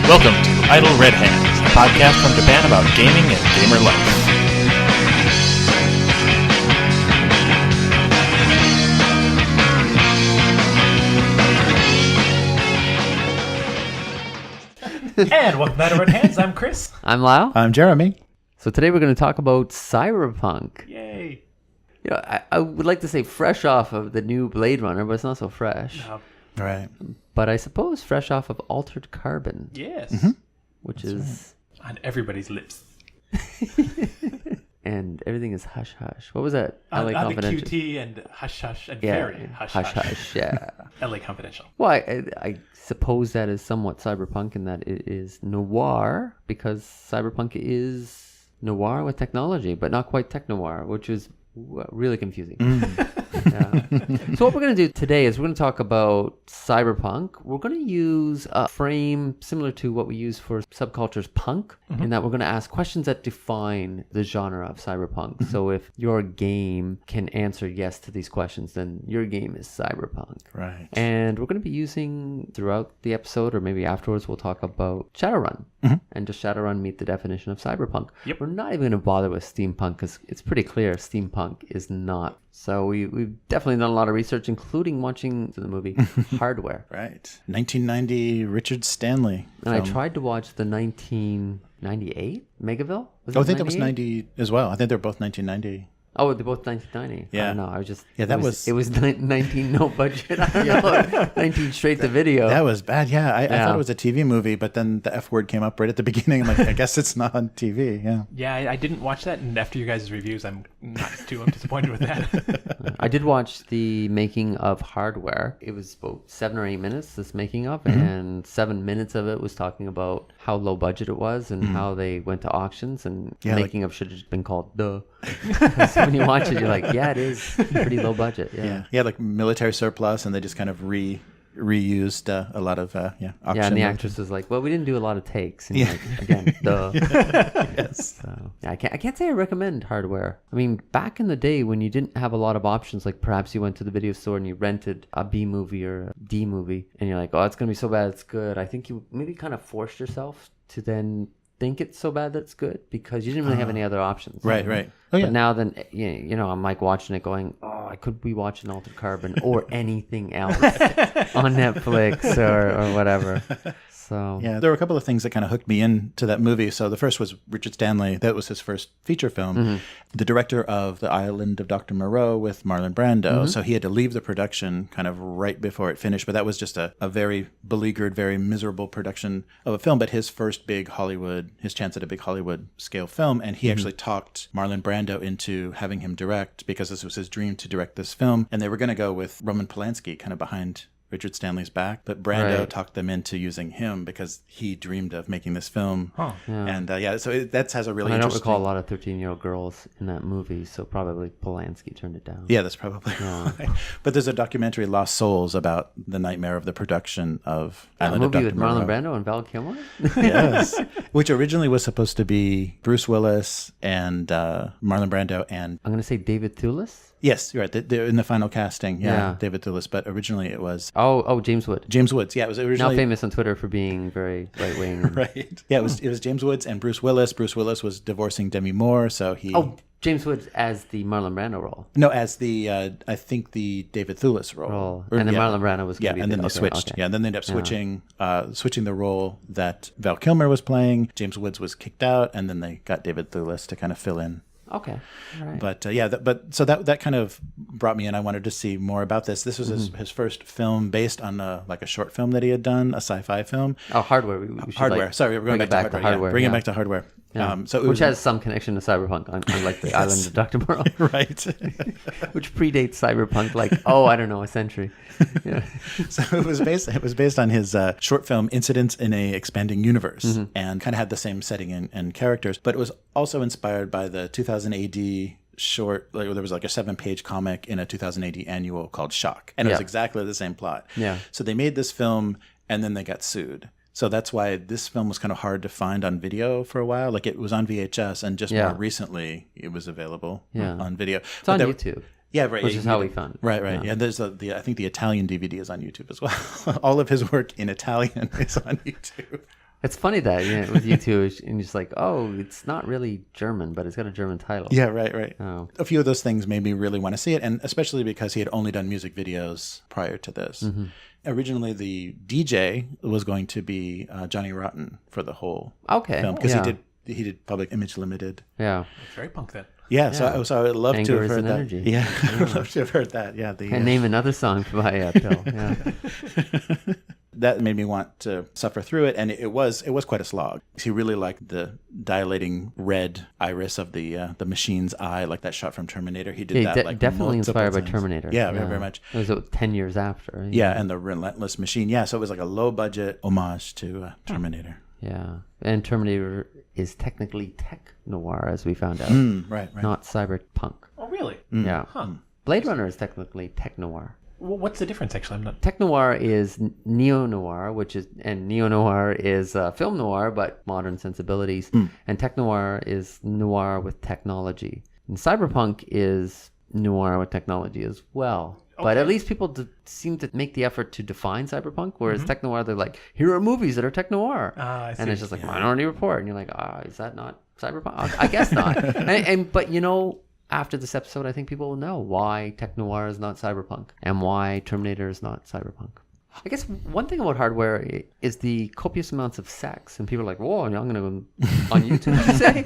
Welcome to Idle Red Hands, a podcast from Japan about gaming and gamer life. And welcome back to Red Hands. I'm Chris. I'm Lyle. I'm Jeremy. So today we're going to talk about Cyberpunk. Yay. You know, I would like to say fresh off of the new Blade Runner, but it's not so fresh. No. Right. But I suppose fresh off of Altered Carbon. Yes. Mm-hmm. Which is... Right. On everybody's lips. And everything is hush hush. What was that? On LA the Confidential. QT and hush hush and Yeah, very hush hush. Yeah. LA Confidential. Well, I suppose that is somewhat cyberpunk in that it is noir, because cyberpunk is noir with technology, but not quite tech noir, which is really confusing. Yeah. So what we're going to do today is we're going to talk about cyberpunk. We're going to use a frame similar to what we use for Subculture's punk, in that we're going to ask questions that define the genre of cyberpunk. So if your game can answer yes to these questions, then your game is cyberpunk. Right. And we're going to be using throughout the episode, or maybe afterwards, we'll talk about Shadowrun. And does Shadowrun meet the definition of cyberpunk? Yep. We're not even going to bother with steampunk because it's pretty clear steampunk is not. So we've definitely done a lot of research, including watching the movie Hardware. Right. 1990 Richard Stanley And film. I tried to watch the 1998 Megaville. Was I it think that was 98? 90 as well. I think they're both 1990. Oh, they're both 1990. Yeah. I don't know. I was just... Yeah, that was... It was 19 no budget. 19 straight to video. That was bad. Yeah, I thought it was a TV movie, but then the F word came up right at the beginning. I'm like, I guess it's not on TV. Yeah. Yeah, I didn't watch that, and after you guys' reviews, I'm not too disappointed with that. I did watch the making of Hardware. It was about 7 or 8 minutes, this making of, and 7 minutes of it was talking about how low budget it was and how they went to auctions, and making of should have just been called Duh. Because when you watch it, you're like, yeah, it is pretty low budget. Yeah. Yeah, like military surplus, and they just kind of reused a lot of auction. Yeah, and the actress was like, well, we didn't do a lot of takes. And you're like, again, duh. Yes. So, yeah, I can't say I recommend Hardware. I mean, back in the day when you didn't have a lot of options, like perhaps you went to the video store and you rented a B movie or a D movie, and you're like, oh, it's going to be so bad it's good. I think you maybe kind of forced yourself to then think it's so bad that it's good because you didn't really have any other options. Right. Oh, yeah. But now then, you know, I'm like watching it going, oh, I could be watching Altered Carbon or anything else on Netflix or whatever. So Yeah, there were a couple of things that kind of hooked me into that movie. So the first was Richard Stanley. That was his first feature film. The director of The Island of Dr. Moreau with Marlon Brando. So he had to leave the production kind of right before it finished. But that was just a very beleaguered, very miserable production of a film. But his first big Hollywood, his chance at a big Hollywood scale film. And he actually talked Marlon Brando into having him direct because this was his dream to direct this film. And they were going to go with Roman Polanski kind of behind Richard Stanley's back, but Brando talked them into using him because he dreamed of making this film. And so that has a really I don't interesting... recall a lot of 13-year-old girls in that movie, so probably Polanski turned it down. Yeah, that's probably right. But there's a documentary, Lost Souls, about the nightmare of the production of Island of movie Dr. with Marlon Moreau. Brando and Val Kilmer? Yes, which originally was supposed to be Bruce Willis and Marlon Brando and... I'm going to say David Thewlis? Yes, you're right. They're in the final casting. Yeah. David Thewlis, but originally it was... Oh, James Wood. James Woods. Yeah, it was originally... Now famous on Twitter for being very right-wing. Right. Yeah, it was James Woods and Bruce Willis. Bruce Willis was divorcing Demi Moore, so he... Oh, James Woods as the Marlon Brando role. No, as the, I think the David Thewlis role. And then Marlon Brando was going to be... Yeah, and then they switched. Yeah, and then they ended up switching the role that Val Kilmer was playing. James Woods was kicked out, and then they got David Thewlis to kind of fill in. Okay. All right. But so that kind of brought me in. I wanted to see more about this. This was his first film based on like a short film that he had done, a sci-fi film. Oh, Hardware. We should, Hardware. Sorry, we're going back to Hardware. Bring it back to Hardware. Yeah. Which has some connection to Cyberpunk, unlike the Island of Dr. Moreau. Right. Which predates Cyberpunk, I don't know, a century. Yeah. So it was based on his short film Incidents in a Expanding Universe, and kind of had the same setting and characters, but it was also inspired by the 2000 AD short, there was like a 7-page comic in a 2000 AD annual called Shock, and it was exactly the same plot. Yeah. So they made this film, and then they got sued. So that's why this film was kind of hard to find on video for a while. Like it was on VHS, and just more recently it was available on video. It's on YouTube. Yeah, right. Which is how we found it. Right. Yeah, there's I think the Italian DVD is on YouTube as well. All of his work in Italian is on YouTube. It's funny that with you two, and you're just like, oh, it's not really German, but it's got a German title. Yeah, right. Oh. A few of those things made me really want to see it, and especially because he had only done music videos prior to this. Mm-hmm. Originally, the DJ was going to be Johnny Rotten for the whole film because he did Public Image Limited. Yeah. Very punk then. Yeah, so I would love to Anger have is heard an that. energy. Yeah, I would love to have heard that. Yeah, And name another song by Pill. Yeah. That made me want to suffer through it, and it was quite a slog. He really liked the dilating red iris of the machine's eye, like that shot from Terminator. He did that like definitely multiple inspired by times. Terminator. Yeah, very much. It was 10 years after. Right? Yeah, and the relentless machine. Yeah, so it was like a low budget homage to Terminator. Yeah, and Terminator is technically tech noir, as we found out. Right. Not cyberpunk. Oh, really? Yeah. Huh. Blade Runner is technically tech noir. Well, what's the difference, actually? I'm not... Tech noir is neo noir, and neo noir is film noir, but modern sensibilities. And tech noir is noir with technology. And cyberpunk is noir with technology as well. Okay. But at least people seem to make the effort to define cyberpunk, whereas tech noir, they're like, here are movies that are tech noir. And it's just like, Minority Report. And you're like, is that not cyberpunk? I guess not. But after this episode, I think people will know why tech noir is not cyberpunk and why Terminator is not cyberpunk. I guess one thing about hardware is the copious amounts of sex, and people are like, "Whoa, I'm going to go on YouTube to say,"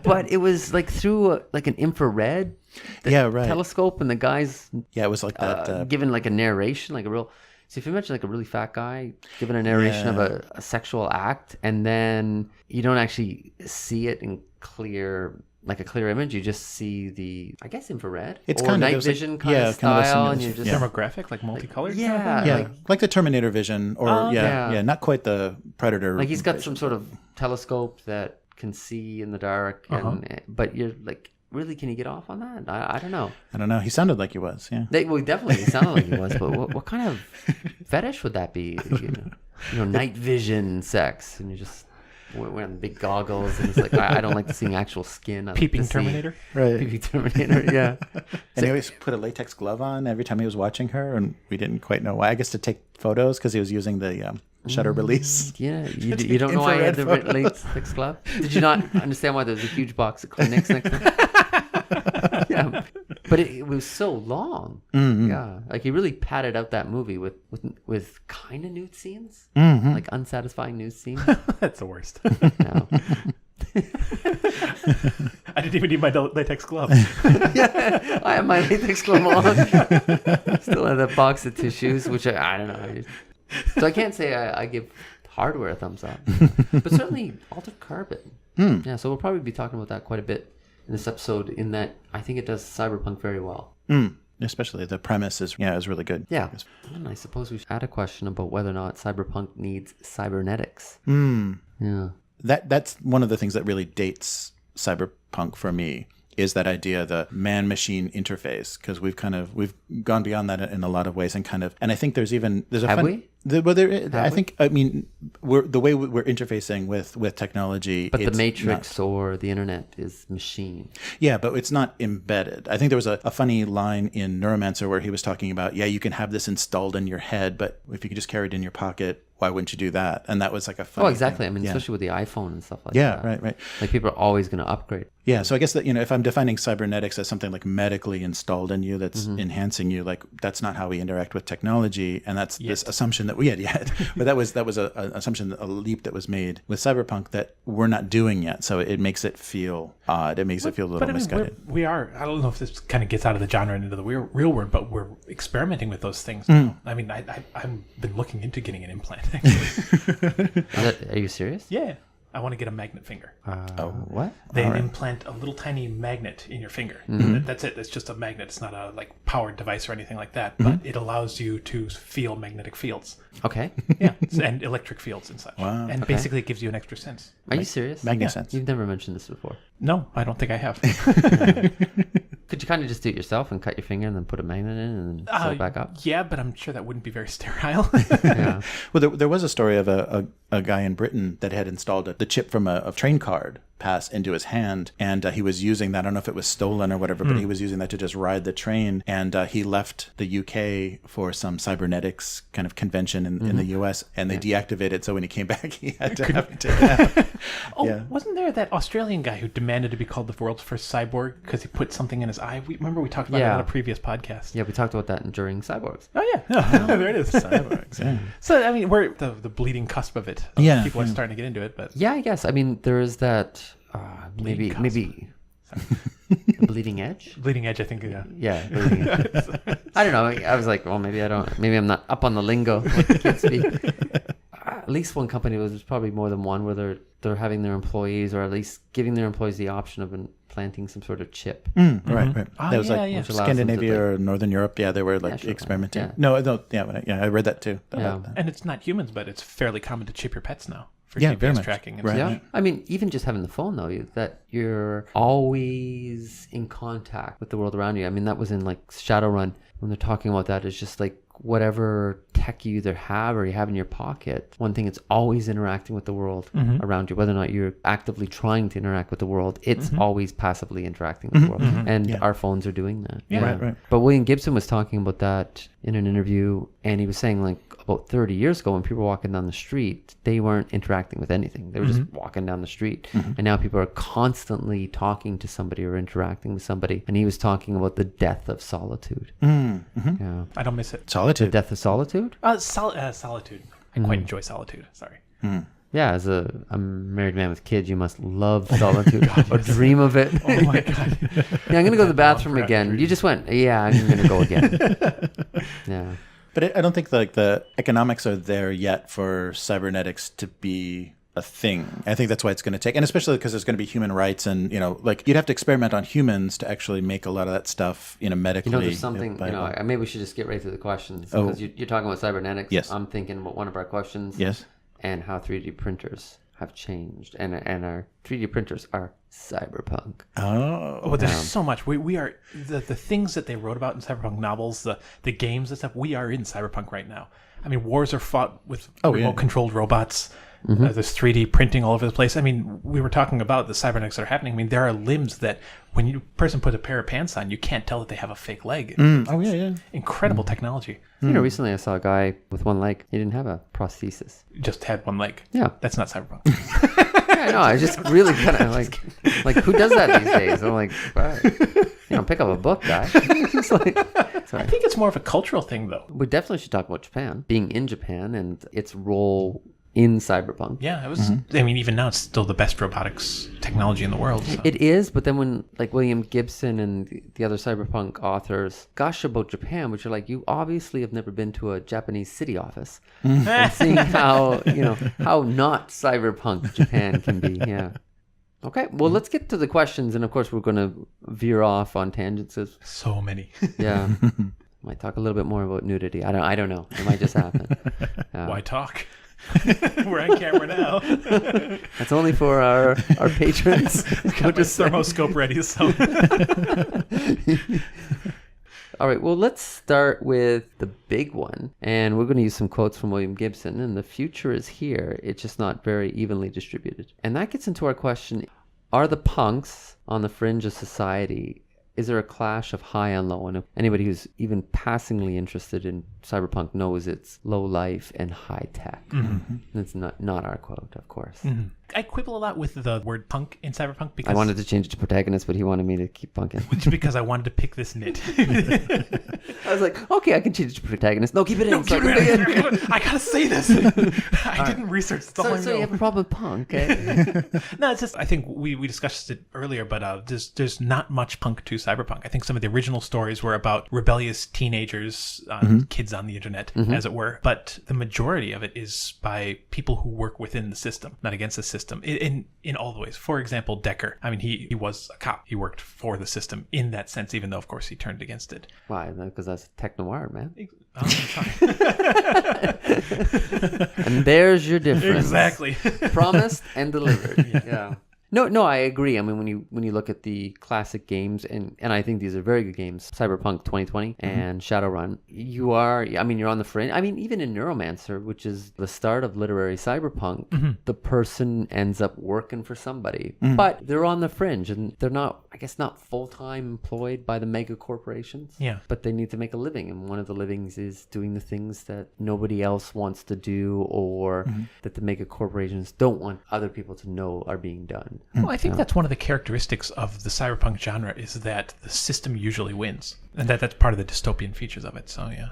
but it was like through an infrared telescope, and the guys it was like that given like a narration, like a real. So if you imagine like a really fat guy given a narration of a sexual act, and then you don't actually see it in clear image, you just see the, I guess, infrared. It's or kind night of vision kind of style, and you just demographic, like multicolored. Like the Terminator vision, or not quite the Predator. Like he's got some sort of telescope that can see in the dark, but you're like, really, can you get off on that? I don't know. I don't know. He sounded like he was. Yeah. Definitely he sounded like he was. But what kind of fetish would that be? Night vision sex, and you just wearing big goggles, and it's like I don't like seeing actual skin. Peeping Terminator. Right. Peeping Terminator. Yeah. And he always put a latex glove on every time he was watching her, and we didn't quite know why. I guess to take photos because he was using the shutter release. Yeah, you don't know why he had the latex glove? Did you not understand why there's a huge box of Kleenex next to him? Yeah, but it was so long. Yeah, like he really padded out that movie with kind of nude scenes, like unsatisfying nude scenes. That's the worst. No. I didn't even need my latex gloves. Yeah, I have my latex glove on. Still have that box of tissues, which I don't know. So I can't say I give hardware a thumbs up, but certainly altered carbon. Yeah, so we'll probably be talking about that quite a bit in this episode, in that I think it does cyberpunk very well. Especially the premise is really good. Yeah. And I suppose we should add a question about whether or not cyberpunk needs cybernetics. Yeah. That's one of the things that really dates cyberpunk for me, is that idea, the man-machine interface, because we've gone beyond that in a lot of ways, and I think there's a Have we? The way we're interfacing with technology. But the Matrix or the internet is machine. Yeah, but it's not embedded. I think there was a funny line in Neuromancer where he was talking about, you can have this installed in your head, but if you could just carry it in your pocket, why wouldn't you do that? And that was like a funny exactly. thing. I mean, especially with the iPhone and stuff like that. Yeah, right. Like people are always going to upgrade. Yeah, so I guess that, if I'm defining cybernetics as something like medically installed in you that's enhancing you, like that's not how we interact with technology, and that's this assumption that we had yet. But that was an assumption, a leap that was made with cyberpunk that we're not doing yet. So it makes it feel odd. It makes it feel a little misguided. We are. I don't know if this kind of gets out of the genre and into the real world, but we're experimenting with those things now. I mean, I've been looking into getting an implant. Are you serious? Yeah. I want to get a magnet finger. What? They implant a little tiny magnet in your finger. That's it. It's just a magnet. It's not a powered device or anything like that. But it allows you to feel magnetic fields. Okay. Yeah, and electric fields and such. Wow. And basically it gives you an extra sense. Are you serious? Magnet sense. You've never mentioned this before. No, I don't think I have. Could you kind of just do it yourself and cut your finger and then put a magnet in and sew it back up? Yeah, but I'm sure that wouldn't be very sterile. Yeah. Well, there was a story of a guy in Britain that had installed the chip from a train card pass into his hand, and he was using that. I don't know if it was stolen or whatever, but he was using that to just ride the train. And he left the UK for some cybernetics kind of convention in the US, and they deactivated. So when he came back, he had to have it. Wasn't there that Australian guy who demanded to be called the world's first cyborg because he put something in his eye? Remember we talked about it on a previous podcast. Yeah, we talked about that during Cyborgs. Oh yeah, there it is. Cyborgs. Yeah. So I mean, we're at the bleeding cusp of it. People are starting to get into it, but yeah, I guess. I mean, there is that maybe bleeding edge. Bleeding edge, I think. Yeah, bleeding edge. I don't know. I was like, well, maybe I'm not up on the lingo like the kids speak. At least one company, was probably more than one, where they're having their employees, or at least giving their employees the option of implanting some sort of chip. Right. That was Which allows Scandinavia them to, or Northern Europe. Yeah, they were experimenting. Yeah. No, I read that too. And it's not humans, but it's fairly common to chip your pets now for very GPS much. tracking. And Right. stuff. Yeah, I mean, even just having the phone though, that you're always in contact with the world around you. I mean, that was in like Shadowrun when they're talking about that. It's just like whatever tech you either have or you have in your pocket. One thing, it's always interacting with the world around you, whether or not you're actively trying to interact with the world. It's always passively interacting with the world, and our phones are doing that. Yeah. Right. But William Gibson was talking about that in an interview, and he was saying like about 30 years ago when people were walking down the street, they weren't interacting with anything. They were just walking down the street. And now people are constantly talking to somebody or interacting with somebody. And he was talking about the death of solitude. Yeah. I don't miss it. The death of solitude? Solitude. I quite enjoy solitude. Sorry. Yeah, as a married man with kids, you must love solitude or dream of it. Oh my God. Yeah, I'm going to go to the bathroom again. You just went, yeah, I'm going to go again. Yeah. But I don't think the economics are there yet for cybernetics to be a thing. I think that's why it's going to take, and especially because there's going to be human rights, and you'd have to experiment on humans to actually make a lot of that stuff, medically. There's something. Maybe we should just get right to the questions, because you're talking about cybernetics. Yes. I'm thinking about one of our questions. Yes. And how 3D printers have changed, and our 3D printers are cyberpunk. Oh, there's so much. We are the things that they wrote about in cyberpunk novels, the games and stuff. We are in cyberpunk right now. I mean, wars are fought with remote-controlled robots. There's 3D printing all over the place. I mean, we were talking about the cybernetics that are happening. I mean, there are limbs that when a person puts a pair of pants on, you can't tell that they have a fake leg. Oh, yeah. Incredible technology. Recently I saw a guy with one leg. He didn't have a prosthesis. Just had one leg. Yeah. That's not cyberpunk. Yeah, no, I just really kind of like who does that these days? I'm like, pick up a book, guy. It's like, sorry. I think it's more of a cultural thing, though. We definitely should talk about Japan, being in Japan and its role in cyberpunk. Yeah, it was. I mean, even now, it's still the best robotics technology in the world. So. It is, but then when like William Gibson and the other cyberpunk authors gush about Japan, which are like, you obviously have never been to a Japanese city office, and seeing how how not cyberpunk Japan can be. Yeah. Okay, well, let's get to the questions, and of course, we're going to veer off on tangents. So many. Yeah. Might talk a little bit more about nudity. I don't know. It might just happen. Why talk? We're on camera now. That's only for our patrons. Got my thermoscope ready. So. All right, well, let's start with the big one. And we're going to use some quotes from William Gibson. And the future is here. It's just not very evenly distributed. And that gets into our question, are the punks on the fringe of society, is there a clash of high and low? And if anybody who's even passingly interested in cyberpunk knows it's low life and high tech. That's not our quote, of course. I quibble a lot with the word punk in cyberpunk because I wanted to change it to protagonist, but he wanted me to keep punking. Which is because I wanted to pick this nit. I was like, okay, I can change it to protagonist. No, keep it in. No, keep it in. I gotta say this. I didn't research. That's all I know. So you have a problem with punk, eh? No, it's just I think we discussed it earlier, but there's not much punk to cyberpunk. I think some of the original stories were about rebellious teenagers, kids on the internet, as it were. But the majority of it is by people who work within the system, not against the system. In all the ways. For example, Decker. I mean, he was a cop. He worked for the system in that sense, even though, of course, he turned against it. Why? Because that's tech noir, man. Oh, sorry. And there's your difference. Exactly. Promised and delivered. Yeah. No, I agree. I mean, when you look at the classic games, and I think these are very good games, Cyberpunk 2020 and Shadowrun, you're on the fringe. I mean, even in Neuromancer, which is the start of literary cyberpunk, the person ends up working for somebody, but they're on the fringe, and they're not, I guess, not full-time employed by the mega corporations. Yeah. But they need to make a living, and one of the livings is doing the things that nobody else wants to do, or that the mega corporations don't want other people to know are being done. Well, I think that's one of the characteristics of the cyberpunk genre is that the system usually wins, and that's part of the dystopian features of it. So yeah.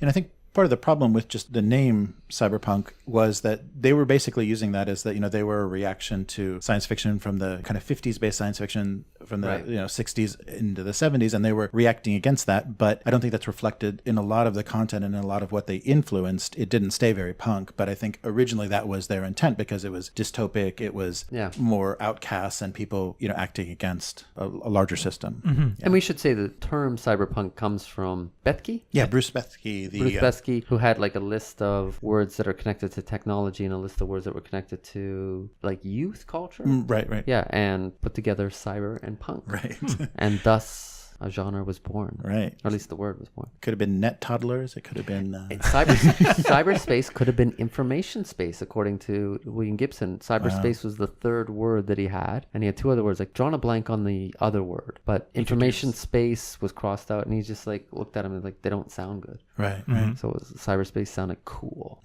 And I think part of the problem with just the name cyberpunk was that they were basically using that as that, you know, they were a reaction to science fiction from the kind of 50s based science fiction from the 60s into the 70s, and they were reacting against that. But I don't think that's reflected in a lot of the content and in a lot of what they influenced. It didn't stay very punk, but I think originally that was their intent because it was dystopic, it was more outcasts and people, you know, acting against a larger system. And we should say the term cyberpunk comes from Bethke? Bruce Bethke, who had like a list of words that are connected to technology and a list of words that were connected to like youth culture. Right. Yeah, and put together cyber and punk. Right. And thus a genre was born. Right. Or at least the word was born. Could have been net toddlers. It could have been... Cyberspace could have been information space, according to William Gibson. Cyberspace was the third word that he had. And he had two other words, like drawn a blank on the other word. But information space was crossed out. And he just like looked at them and like, they don't sound good. Right. So cyberspace sounded cool.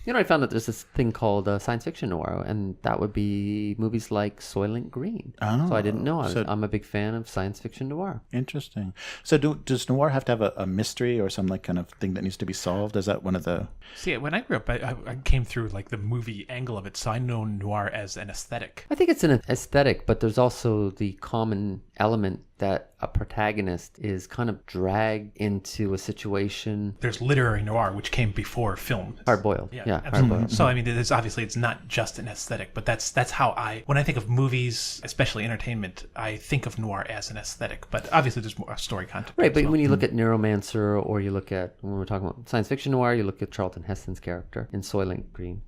You know, I found that there's this thing called science fiction noir, and that would be movies like Soylent Green. So I didn't know. I'm a big fan of science fiction noir. Interesting. So does noir have to have a mystery or some like kind of thing that needs to be solved? Is that one of the... See, when I grew up, I came through like the movie angle of it, so I know noir as an aesthetic. I think it's an aesthetic, but there's also the common element that a protagonist is kind of dragged into a situation. There's literary noir, which came before film. Hard-boiled. Yeah, hard-boiled. So, I mean, it's not just an aesthetic, but that's how when I think of movies, especially entertainment, I think of noir as an aesthetic. But obviously there's more story content. Right, but when you look at Neuromancer, or you look at, when we're talking about science fiction noir, you look at Charlton Heston's character in Soylent Green.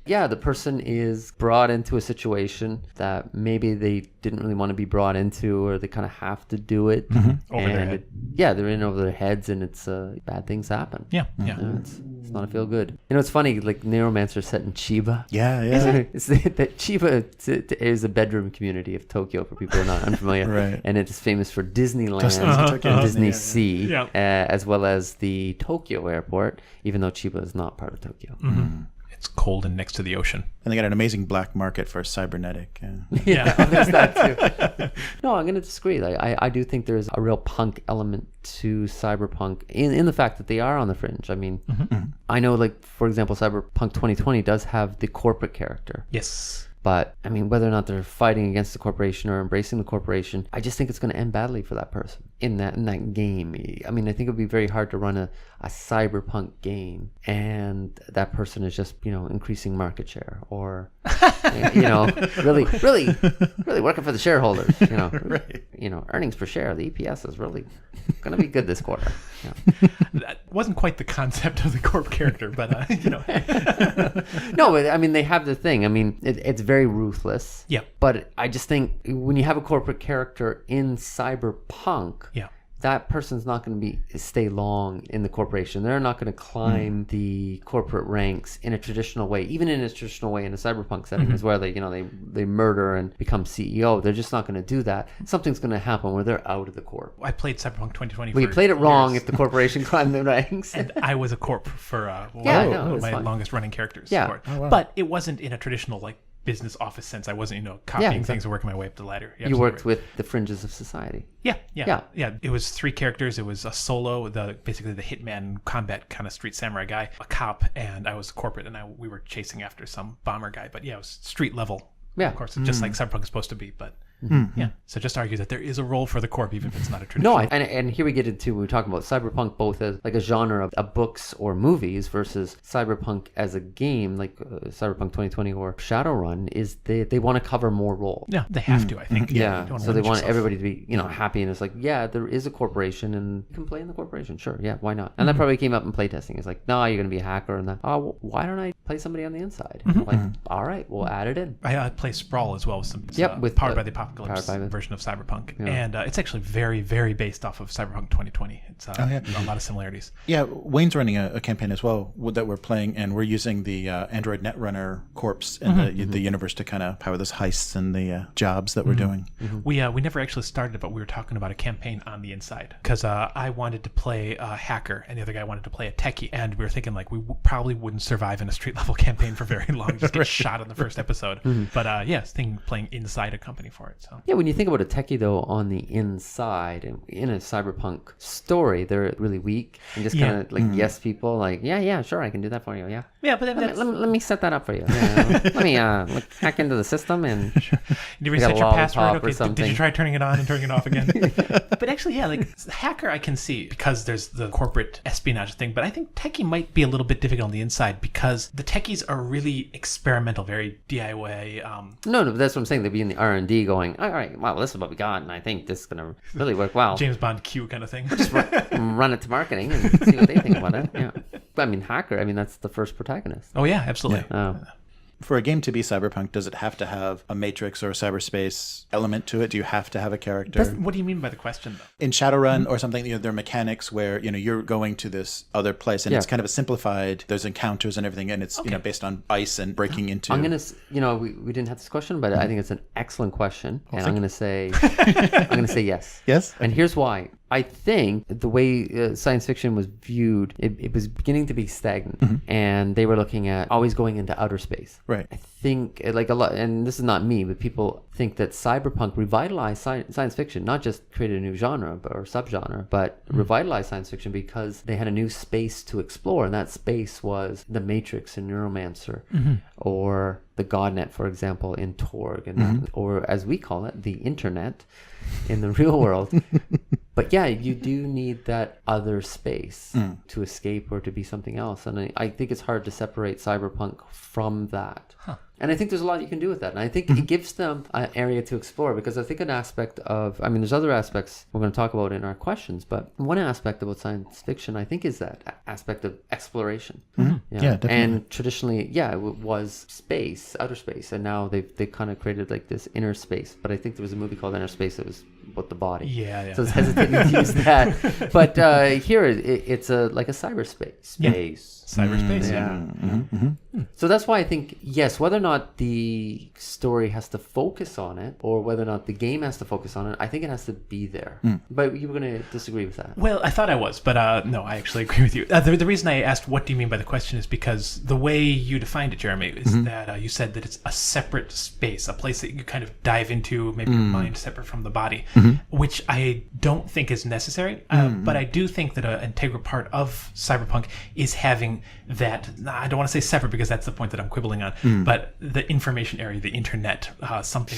Yeah, the person is brought into a situation that maybe they didn't really want to be brought into, or they kind of have to do it. Over their head. They're in over their heads, and it's bad things happen. Yeah. It's not a feel good. You know, it's funny, like Neuromancer set in Chiba. Yeah. It's that Chiba is a bedroom community of Tokyo, for people who are not unfamiliar. Right. And it's famous for Disneyland and Disney Sea, as well as the Tokyo airport, even though Chiba is not part of Tokyo. It's cold and next to the ocean. And they got an amazing black market for cybernetic. There's that too. No, I'm going to disagree. I do think there's a real punk element to cyberpunk in the fact that they are on the fringe. I mean, I know, like, for example, Cyberpunk 2020 does have the corporate character. Yes. But, I mean, whether or not they're fighting against the corporation or embracing the corporation, I just think it's going to end badly for that person in that game. I mean, I think it would be very hard to run a cyberpunk game and that person is just, you know, increasing market share or, you know, really working for the shareholders, you know. You know, earnings per share, the EPS is really going to be good this quarter. That wasn't quite the concept of the corp character, but, you know. No, I mean, they have the thing. I mean, it's very ruthless. Yeah. But I just think when you have a corporate character in cyberpunk, that person's not going to stay long in the corporation. They're not going to climb the corporate ranks in a traditional way, even in a traditional way in a cyberpunk setting, is where they murder and become CEO. They're just not going to do that. Something's going to happen where they're out of the corp. I played Cyberpunk 2020. Well, you played it wrong if the corporation climbed the ranks. And I was a corp for one of my longest running characters. Yeah. But it wasn't in a traditional like business office sense. I wasn't, you know, copying things and working my way up the ladder. You worked with the fringes of society. Yeah. It was 3 characters. It was a solo, basically the hitman combat kind of street samurai guy, a cop, and I was corporate, and we were chasing after some bomber guy. But yeah, it was street level. Yeah. Of course, just like Cyberpunk is supposed to be, but... Yeah. So just argue that there is a role for the corp, even if it's not a traditional. No, and here we get into, we're talking about cyberpunk both as like a genre of books or movies versus cyberpunk as a game, like Cyberpunk 2020 or Shadowrun, is they want to cover more role. Yeah, they have to, I think. Yeah, You so they want yourself. everybody to be, happy, and it's like, yeah, there is a corporation, and you can play in the corporation, sure, yeah, why not? And that probably came up in playtesting. It's like, no, you're going to be a hacker, and that, oh, well, why don't I play somebody on the inside? Like, all right, we'll add it in. I play Sprawl as well with some with Powered by the Apocalypse Powered by the- version of Cyberpunk. And it's actually very, very based off of Cyberpunk 2020. It's a lot of similarities. Yeah, Wayne's running a campaign as well that we're playing, and we're using the Android Netrunner corpse in the universe to kind of power those heists and the jobs that we're doing. We never actually started it, but we were talking about a campaign on the inside because I wanted to play a hacker and the other guy wanted to play a techie, and we were thinking like we probably wouldn't survive in a street level campaign for very long, just get shot in the first episode. But playing inside a company for it. So Yeah, when you think about a techie though on the inside and in a cyberpunk story, they're really weak and just kind of like yes people, like yeah, sure, I can do that for you. yeah, but Let me set that up for you. Let me hack into the system and you reset your password. lollipop or Okay, did something. you try turning it on and turning it off again? But actually, yeah, like hacker I can see because there's the corporate espionage thing. But I think techie might be a little bit difficult on the inside because the techies are really experimental, very DIY. No, but that's what I'm saying. They'd be in the R&D going, all right, wow, this is what we got, and I think this is gonna really work well. James Bond Q kind of thing. Run it to marketing and see what they think about it. Yeah, but I mean, hacker. I mean, that's the first protagonist. Oh yeah, absolutely. Oh. For a game to be cyberpunk, does it have to have a matrix or a cyberspace element to it? Do you have to have a character? What do you mean by the question, though? In Shadowrun or something, there are mechanics where you're going to this other place, and it's kind of a simplified. There's encounters and everything, and it's based on ice and breaking into. I'm gonna, we didn't have this question, but I think it's an excellent question, and I'm gonna say, yes. Yes, and here's why. I think the way science fiction was viewed, it was beginning to be stagnant, and they were looking at always going into outer space. Right. I think like a lot, and this is not me, but people think that cyberpunk revitalized science fiction, not just created a new genre or subgenre, but revitalized science fiction because they had a new space to explore, and that space was the Matrix in Neuromancer, or the Godnet, for example, in Torg, and or as we call it, the internet in the real world. But yeah, you do need that other space to escape or to be something else. And I think it's hard to separate cyberpunk from that. And I think there's a lot you can do with that. And I think it gives them an area to explore, because I think an aspect of, there's other aspects we're going to talk about in our questions, but one aspect about science fiction, I think, is that aspect of exploration. Yeah, definitely. And traditionally, it was space, outer space. And now they've kind of created like this inner space. But I think there was a movie called Inner Space that was about the body. Yeah. So I was hesitating to use that. But here, it's like a cyberspace. Cyberspace, So that's why I think, yes, whether or not the story has to focus on it or whether or not the game has to focus on it, I think it has to be there. But you were going to disagree with that. Well, I thought I was, but no, I actually agree with you. The reason I asked what do you mean by the question is because the way you defined it, Jeremy, is that you said that it's a separate space, a place that you kind of dive into, maybe your mind separate from the body, which I don't think is necessary. But I do think that an integral part of Cyberpunk is having that, I don't want to say separate because that's the point that I'm quibbling on, but the information area, the internet, something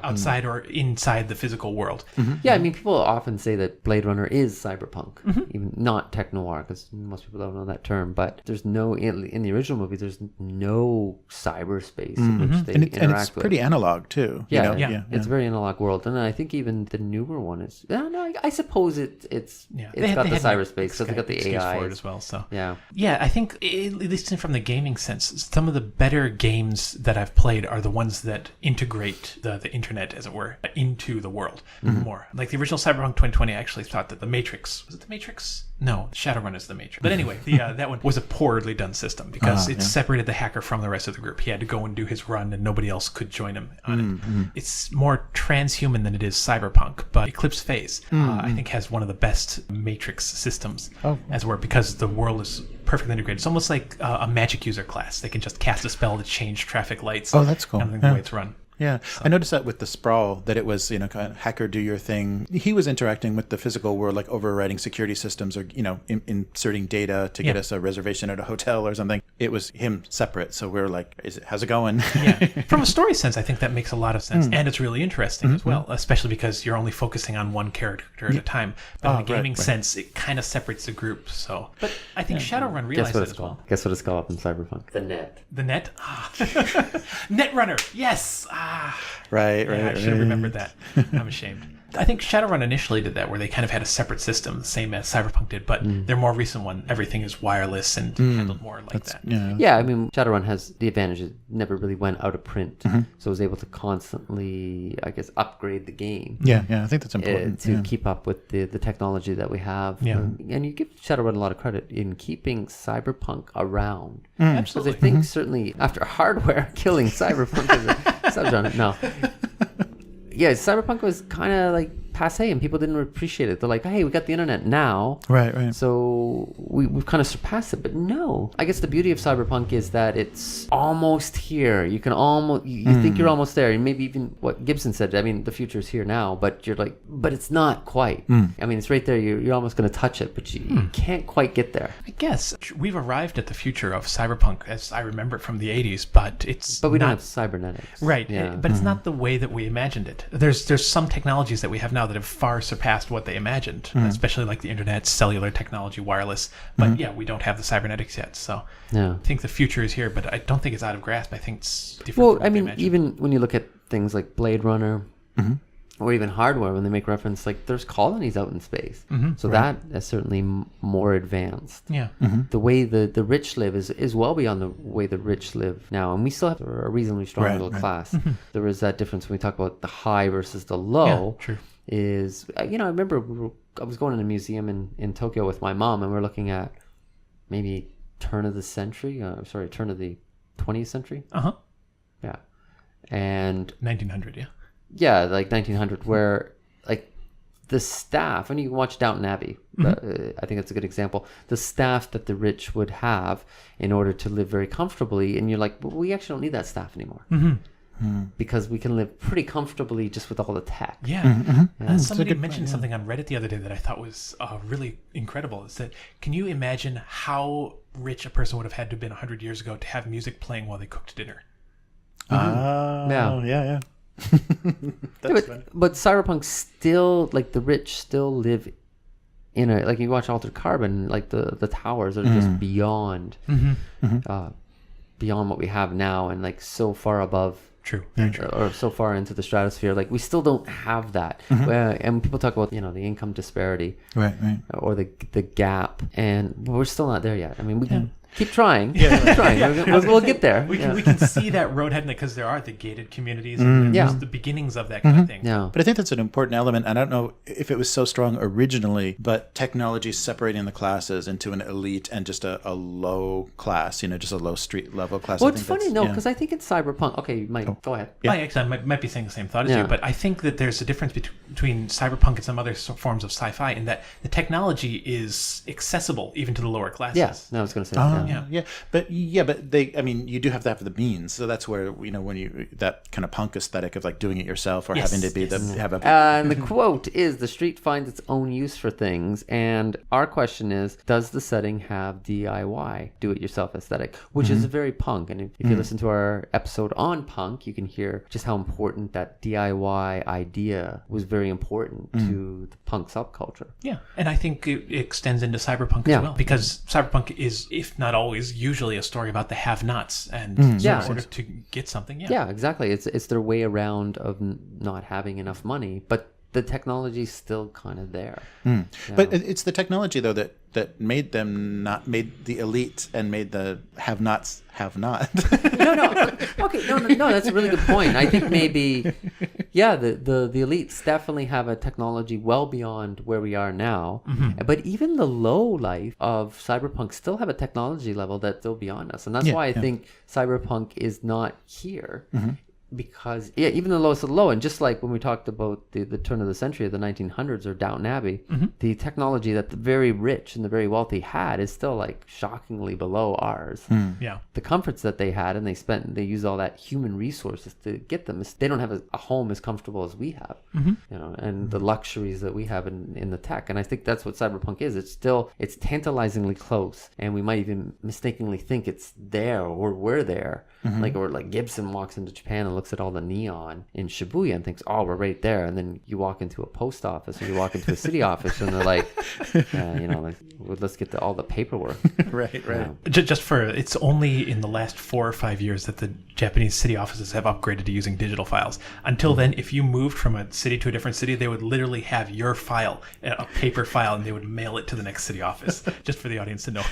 outside or inside the physical world. Yeah, people often say that Blade Runner is cyberpunk, even not tech noir, because most people don't know that term, but there's no, in the original movie, there's no cyberspace in which they interact and it's with. pretty analog too. It's a very analog world, and I think even the newer one is. I suppose it's got the cyberspace, so they got the AI for it as well. So yeah, I think at least from the gaming sense, some of the better games that I've played are the ones that integrate the internet, as it were, into the world more. Like the original Cyberpunk 2020, I actually thought that the Matrix, was it the Matrix? No, Shadowrun is the Matrix. But anyway, that one was a poorly done system because it separated the hacker from the rest of the group. He had to go and do his run and nobody else could join him on it. It's more transhuman than it is cyberpunk, but Eclipse Phase, I think, has one of the best Matrix systems, as it were, because the world is perfectly integrated. It's almost like a magic user class. They can just cast a spell to change traffic lights. Oh, that's cool. Kind of the way it's run. Yeah, I noticed that with the Sprawl, that it was, kind of hacker do your thing. He was interacting with the physical world, like overriding security systems or, inserting data to get us a reservation at a hotel or something. it was him separate. So we were like, how's it going? Yeah. From a story sense, I think that makes a lot of sense. And it's really interesting as well, especially because you're only focusing on one character at a time. But in a gaming sense, it kind of separates the group. So, but I think Shadowrun realized that as well. Guess what it's called in Cyberpunk? The net. The net? Netrunner. Yes. Right. I should have remembered that. I'm ashamed. I think Shadowrun initially did that, where they kind of had a separate system, the same as Cyberpunk did, but their more recent one, everything is wireless and handled more like that. Yeah, I mean, Shadowrun has the advantage it never really went out of print, so it was able to constantly, I guess, upgrade the game. Yeah, I think that's important. To keep up with the technology that we have. Yeah. And you give Shadowrun a lot of credit in keeping Cyberpunk around. Absolutely. Because I think certainly after hardware killing Cyberpunk as a subgenre, no. Yeah, Cyberpunk was kind of like passe and people didn't appreciate it. They're like, hey, we got the internet now. Right. So we've kind of surpassed it. But no, I guess the beauty of Cyberpunk is that it's almost here. You can almost, you think you're almost there. And maybe even what Gibson said, I mean, the future is here now, but you're like, but it's not quite. I mean, it's right there. You're almost going to touch it, but you can't quite get there. I guess we've arrived at the future of Cyberpunk as I remember it from the 80s, but it's But we not, don't have cybernetics. Right, Yeah. but it's not the way that we imagined it. There's some technologies that we have now that have far surpassed what they imagined, especially like the internet, cellular technology, wireless. But yeah, we don't have the cybernetics yet. So Yeah. I think the future is here, but I don't think it's out of grasp. I think it's different. Well, from I what they mean, imagined. even when you look at things like Blade Runner or even hardware, when they make reference, like there's colonies out in space. So that is certainly more advanced. Yeah. The way the rich live is well beyond the way the rich live now. And we still have a reasonably strong middle class. There is that difference when we talk about the high versus the low. Yeah, true. Is, I remember I was going in a museum in Tokyo with my mom, and we're looking at maybe turn of the 20th century. Uh-huh. Yeah. And 1900, yeah. yeah, like 1900, where like the staff, and you can watch Downton Abbey, I think that's a good example. The staff that the rich would have in order to live very comfortably, and you're like, well, we actually don't need that staff anymore. Because we can live pretty comfortably just with all the tech. Yeah. Somebody mentioned something on Reddit the other day that I thought was really incredible. Is that, can you imagine how rich a person would have had to have been 100 years ago to have music playing while they cooked dinner? Yeah. But Cyberpunk still, like the rich still live in a, like you watch Altered Carbon, like the towers are just beyond beyond what we have now, and like so far above. True. Very true. Or so far into the stratosphere, like we still don't have that. And people talk about the income disparity, Right. or the gap, and we're still not there yet. I mean, we can keep trying. Keep trying. We'll get there. We can see that road heading, because there are the gated communities and there's the beginnings of that kind of thing. Yeah. But I think that's an important element, and I don't know if it was so strong originally, but technology separating the classes into an elite and just a low class, just a low street level class. Well, it's funny, because I think in Cyberpunk, okay, you might go ahead. Yeah. I might be saying the same thought as you, but I think that there's a difference between Cyberpunk and some other forms of sci-fi in that the technology is accessible even to the lower classes. Yeah, I was going to say that. But they, I mean, you do have to have the means, so that's where when you that kind of punk aesthetic of like doing it yourself or having to be have a. And the quote is, "The street finds its own use for things," and our question is, does the setting have DIY, do-it-yourself aesthetic, which is very punk. And if you listen to our episode on punk, you can hear just how important that DIY idea was very important to the punk subculture. Yeah, and I think it extends into Cyberpunk as well, because Cyberpunk is, if not always, usually a story about the have-nots, and in order to get something. Yeah, exactly. It's their way around of not having enough money, but the technology's still kind of there. But it's the technology though that made them made the elite and made the have-nots have not. No, that's a really good point. I think maybe, the elites definitely have a technology well beyond where we are now. But even the low life of Cyberpunk still have a technology level that's still beyond us. And that's why I think Cyberpunk is not here. because even the lowest of the low, and just like when we talked about the turn of the century of the 1900s or Downton Abbey, the technology that the very rich and the very wealthy had is still like shockingly below ours. Yeah. The comforts that they had, and they use all that human resources to get them. They don't have a home as comfortable as we have, and the luxuries that we have in the tech. And I think that's what Cyberpunk is. It's tantalizingly close, and we might even mistakenly think it's there or we're there. Like Gibson walks into Japan and looks at all the neon in Shibuya and thinks, oh, we're right there. And then you walk into a post office or you walk into a city office and they're like, let's get to all the paperwork. Right. It's only in the last 4 or 5 years that the Japanese city offices have upgraded to using digital files. Until then, if you moved from a city to a different city, they would literally have your file, a paper file, and they would mail it to the next city office, just for the audience to know.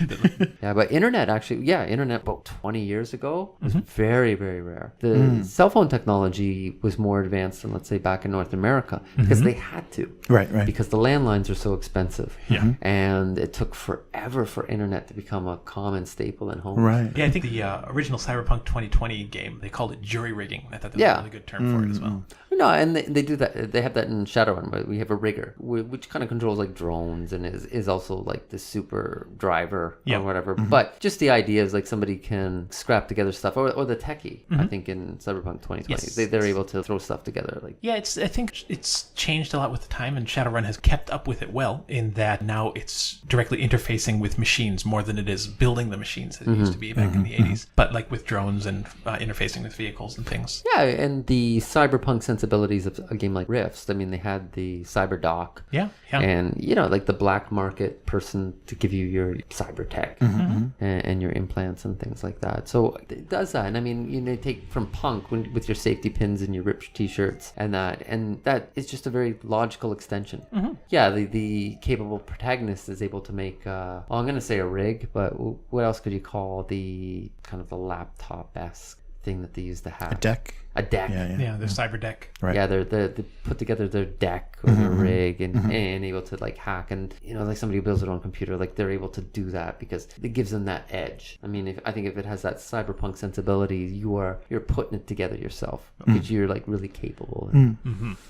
Yeah, but internet about 20 years ago was very, very rare. The cell phone technology was more advanced than, let's say, back in North America, because they had to. Right. Because the landlines are so expensive. Yeah. And it took forever for internet to become a common staple in homes. Right. Yeah, I think the original Cyberpunk 2020 game, they called it jury rigging. I thought that was a really good term for it as well. No, and they do that. They have that in Shadowrun, but we have a rigger, which kind of controls like drones and is also like the super driver or whatever. But just the idea is like somebody can scrap together stuff, or the techie. I think in Cyberpunk 2020, Yes. they're able to throw stuff together. Like I think it's changed a lot with the time, and Shadowrun has kept up with it well. In that now it's directly interfacing with machines more than it is building the machines as it used to be back in the 80s. But like with drones and interfacing with vehicles and things. Yeah, and the cyberpunk sensibilities of a game like Rifts. I mean, they had the cyber dock. Yeah. And, like the black market person to give you your cyber tech and your implants and things like that. So it does that. And I mean, you take from punk with your safety pins and your ripped t-shirts and that is just a very logical extension. Yeah, the capable protagonist is able to make, I'm going to say a rig, but what else could you call the kind of the laptop-esque thing that they use to hack? A deck. Yeah, their cyber deck. Right. Yeah, they put together their deck or their rig and able to like hack, and like somebody who builds their own computer, like they're able to do that because it gives them that edge. I mean, I think if it has that cyberpunk sensibility, you're putting it together yourself because you're like really capable. And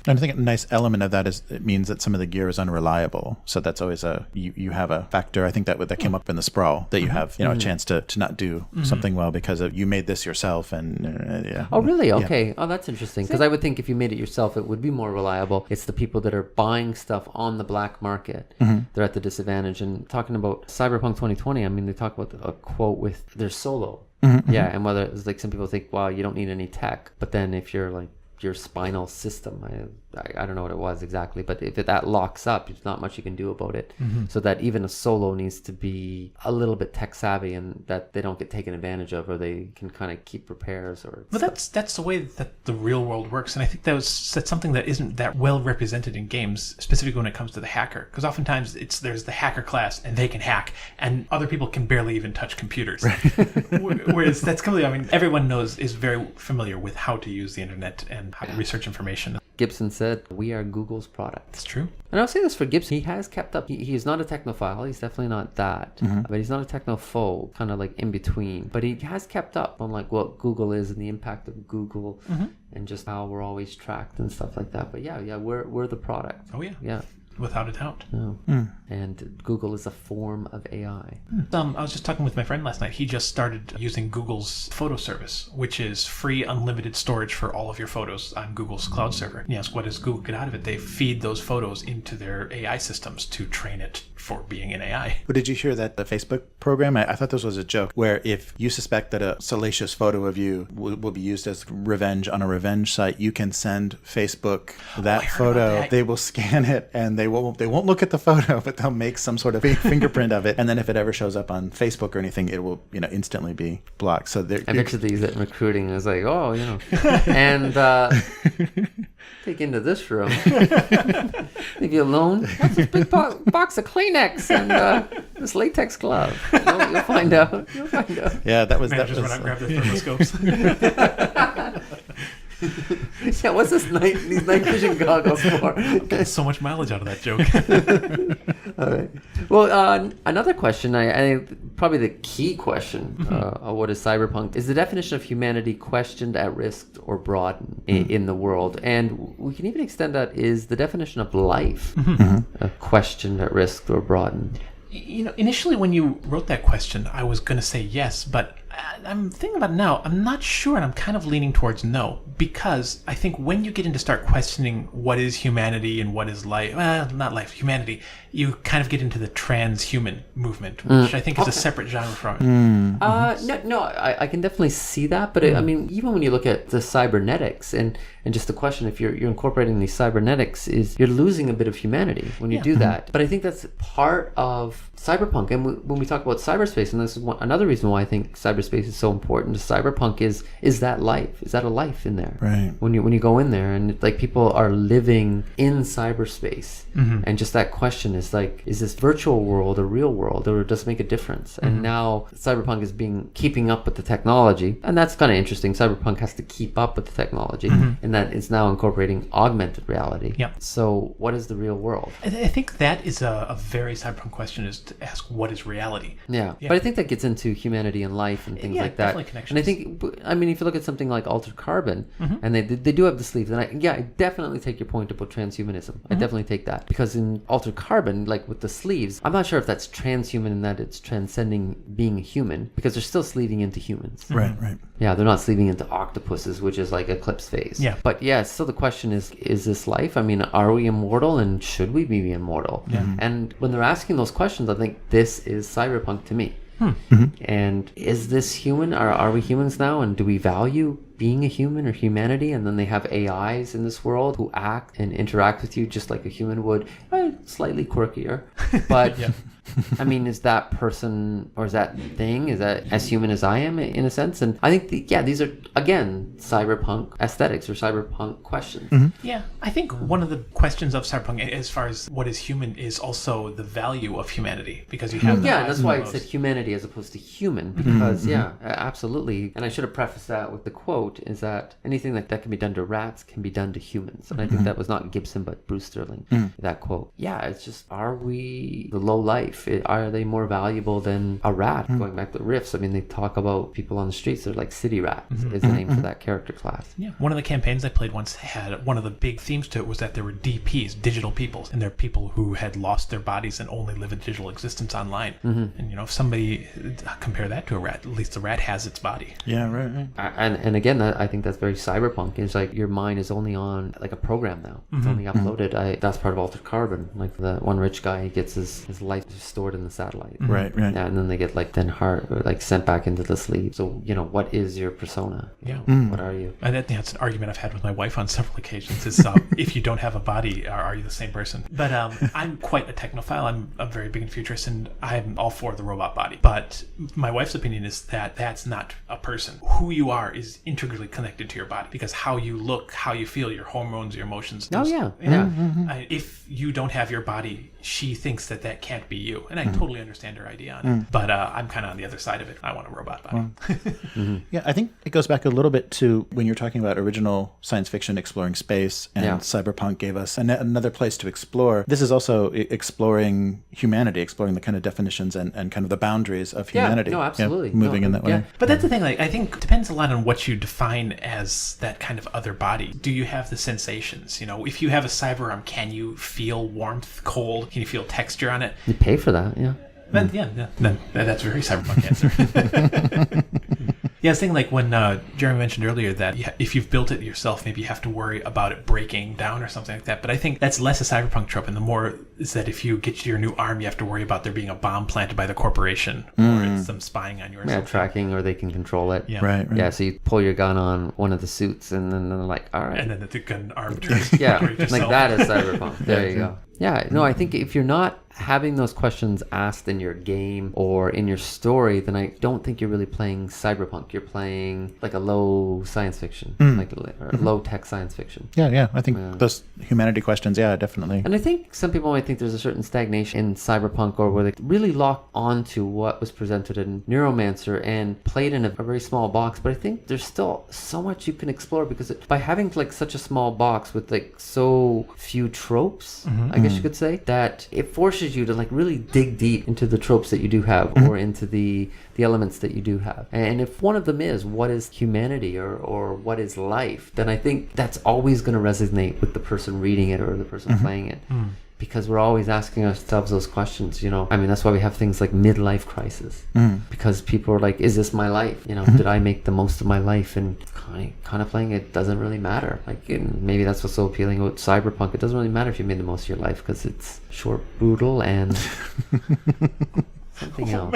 I think a nice element of that is it means that some of the gear is unreliable. So that's always you have a factor. I think that came up in the sprawl, that you have a chance to not do something well because you made this yourself and Oh really? Okay. Oh, that's interesting. Because I would think if you made it yourself, it would be more reliable. It's the people that are buying stuff on the black market. They're at the disadvantage. And talking about Cyberpunk 2020, I mean, they talk about a quote with their solo. Yeah, and whether it's like some people think, wow, you don't need any tech. But then if you're like your spinal system, I don't know what it was exactly, but if that locks up, there's not much you can do about it. So that even a solo needs to be a little bit tech savvy, and that they don't get taken advantage of, or they can kind of keep repairs or. But that's the way that the real world works, and I think that's something that isn't that well represented in games, specifically when it comes to the hacker. Because oftentimes there's the hacker class, and they can hack, and other people can barely even touch computers. Whereas that's completely. I mean, everyone is very familiar with how to use the internet and how to research information. Gibson said, we are Google's product. That's true. And I'll say this for Gibson, he has kept up. He is not a technophile. He's definitely not that. But he's not a technophobe, kind of like in between. But he has kept up on like what Google is and the impact of Google and just how we're always tracked and stuff like that. But yeah, we're the product. Oh yeah. Yeah. Without a doubt. And Google is a form of AI. I was just talking with my friend last night. He just started using Google's photo service, which is free, unlimited storage for all of your photos on Google's cloud server. Yes, what does Google get out of it? They feed those photos into their AI systems to train it for being an AI. But did you hear that the Facebook program? I thought this was a joke, where if you suspect that a salacious photo of you will be used as revenge on a revenge site, you can send Facebook that photo. They will scan it and they won't look at the photo, but they'll make some sort of fingerprint of it, and then if it ever shows up on Facebook or anything, it will instantly be blocked. So I bet you they use it in recruiting. It's like, and take into this room, leave you alone. What's this big box of Kleenex and this latex glove? You'll find out. Yeah, that was Managers run out and grab their thermoscopes. Yeah, what's these night vision goggles for? I'm getting so much mileage out of that joke. All right. Well, another question, I probably the key question of what is cyberpunk, is the definition of humanity questioned, at risk, or broadened in the world? And we can even extend that, is the definition of life questioned, at risk, or broadened? You know, initially when you wrote that question, I was going to say yes, but I'm thinking about it now. I'm not sure, and I'm kind of leaning towards no, because I think when you get into start questioning what is humanity and what is life, not life, humanity, you kind of get into the transhuman movement, which I think is a separate genre from it. No, I can definitely see that, but I mean, even when you look at the cybernetics and just the question, if you're incorporating these cybernetics, is you're losing a bit of humanity when you do that. But I think that's part of cyberpunk, and when we talk about cyberspace, and this is another reason why I think cyberspace is so important to cyberpunk, is that life? Is that a life in there? Right. When you go in there and like people are living in cyberspace, and just that question is like, is this virtual world a real world, or does it make a difference? And now cyberpunk is keeping up with the technology, and that's kind of interesting. Cyberpunk has to keep up with the technology, and that it's now incorporating augmented reality. Yep. So what is the real world? I think that is a very cyberpunk question, is to ask what is reality. Yeah. But I think that gets into humanity and life and things like that. Connections. And I think, I mean, if you look at something like Altered Carbon, and they do have the sleeves, and I definitely take your point about transhumanism. I definitely take that, because in Altered Carbon, like with the sleeves, I'm not sure if that's transhuman in that it's transcending being a human, because they're still sleeving into humans. Right. Yeah, they're not sleeving into octopuses, which is like Eclipse phase. Yeah. But yeah, still the question is this life? I mean, are we immortal, and should we be immortal? Yeah. And when they're asking those questions, I think this is cyberpunk to me. And is this human? Are we humans now? And do we value being a human or humanity? And then they have AIs in this world who act and interact with you just like a human would, slightly quirkier. But I mean, is that person, or is that thing, is that as human as I am in a sense? And I think, these are, again, cyberpunk aesthetics or cyberpunk questions. Yeah, I think one of the questions of cyberpunk, as far as what is human, is also the value of humanity, because you have that's why I said humanity as opposed to human, because absolutely. And I should have prefaced that with the quote, is that anything that can be done to rats can be done to humans. And I think that was not Gibson but Bruce Sterling, that quote. Yeah, it's just, are we the low life? Are they more valuable than a rat? Going back to the riffs, I mean, they talk about people on the streets, they're like city rats is the name for that character class. Yeah, one of the campaigns I played once had, one of the big themes to it was that there were DPs, digital peoples, and they're people who had lost their bodies and only live a digital existence online. And if somebody, compare that to a rat, at least the rat has its body. Yeah, right. And again, I think that's very cyberpunk. It's like your mind is only on like a program now. It's only uploaded. That's part of Altered Carbon. Like the one rich guy, he gets his life stored in the satellite. Right. Yeah, and then they get sent back into the sleeve. So, what is your persona? Yeah. What are you? And that's an argument I've had with my wife on several occasions, is if you don't have a body, are you the same person? But I'm quite a technophile. I'm very big in futurist, and I'm all for the robot body. But my wife's opinion is that that's not a person. Who you are is integrally connected to your body, because how you look, how you feel, your hormones, your emotions. If you don't have your body, she thinks that can't be you. And I totally understand her idea on it. But I'm kind of on the other side of it. I want a robot body. Yeah, I think it goes back a little bit to when you're talking about original science fiction exploring space, and cyberpunk gave us another place to explore. This is also exploring humanity, exploring the kind of definitions and kind of the boundaries of humanity. Yeah, no, absolutely. Moving in that way. But that's the thing, I think it depends a lot on what you define as that kind of other body. Do you have the sensations? If you have a cyber arm, can you feel warmth, cold? Can you feel texture on it? You pay for that, yeah. Then that's a very cyberpunk answer. Yeah, I was thinking like when Jeremy mentioned earlier that if you've built it yourself, maybe you have to worry about it breaking down or something like that. But I think that's less a cyberpunk trope, and the more is that if you get your new arm, you have to worry about there being a bomb planted by the corporation, or it's them spying on you or something. Tracking, or they can control it. Yeah. Right. Yeah, so you pull your gun on one of the suits, and then they're like, all right. And then the gun arm turns. Yeah, like that is cyberpunk. There you go. Yeah, no, I think if you're not having those questions asked in your game or in your story, then I don't think you're really playing cyberpunk. You're playing like a low science fiction, or low tech science fiction. Yeah. I think those humanity questions, definitely. And I think some people might think there's a certain stagnation in cyberpunk, or where they really lock onto what was presented in Neuromancer and played in a very small box. But I think there's still so much you can explore, because by having like such a small box with like so few tropes, I guess guess you could say, that it forces you to like really dig deep into the tropes that you do have, or into the elements that you do have. And if one of them is what is humanity, or what is life, then I think that's always going to resonate with the person reading it or the person playing it. Because we're always asking ourselves those questions, you know. I mean, that's why we have things like midlife crisis. Because people are like, is this my life? You know, did I make the most of my life? And kind of playing it doesn't really matter. Like, and maybe that's what's so appealing about Cyberpunk. It doesn't really matter if you made the most of your life, because it's short, brutal, and something else.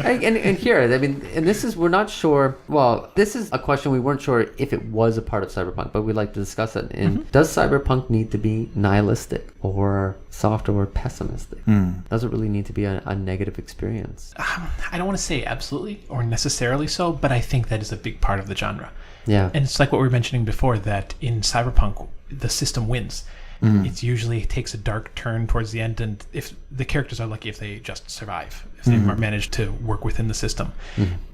And here, I mean, and this is, we're not sure, well, this is a question we weren't sure if it was a part of Cyberpunk, but we'd like to discuss it. And does Cyberpunk need to be nihilistic or soft or pessimistic? Does it really need to be a negative experience? I don't want to say absolutely or necessarily so, but I think that is a big part of the genre. Yeah. And it's like what we were mentioning before, that in Cyberpunk, the system wins. It usually takes a dark turn towards the end, and if the characters are lucky, if they just survive, if they manage to work within the system.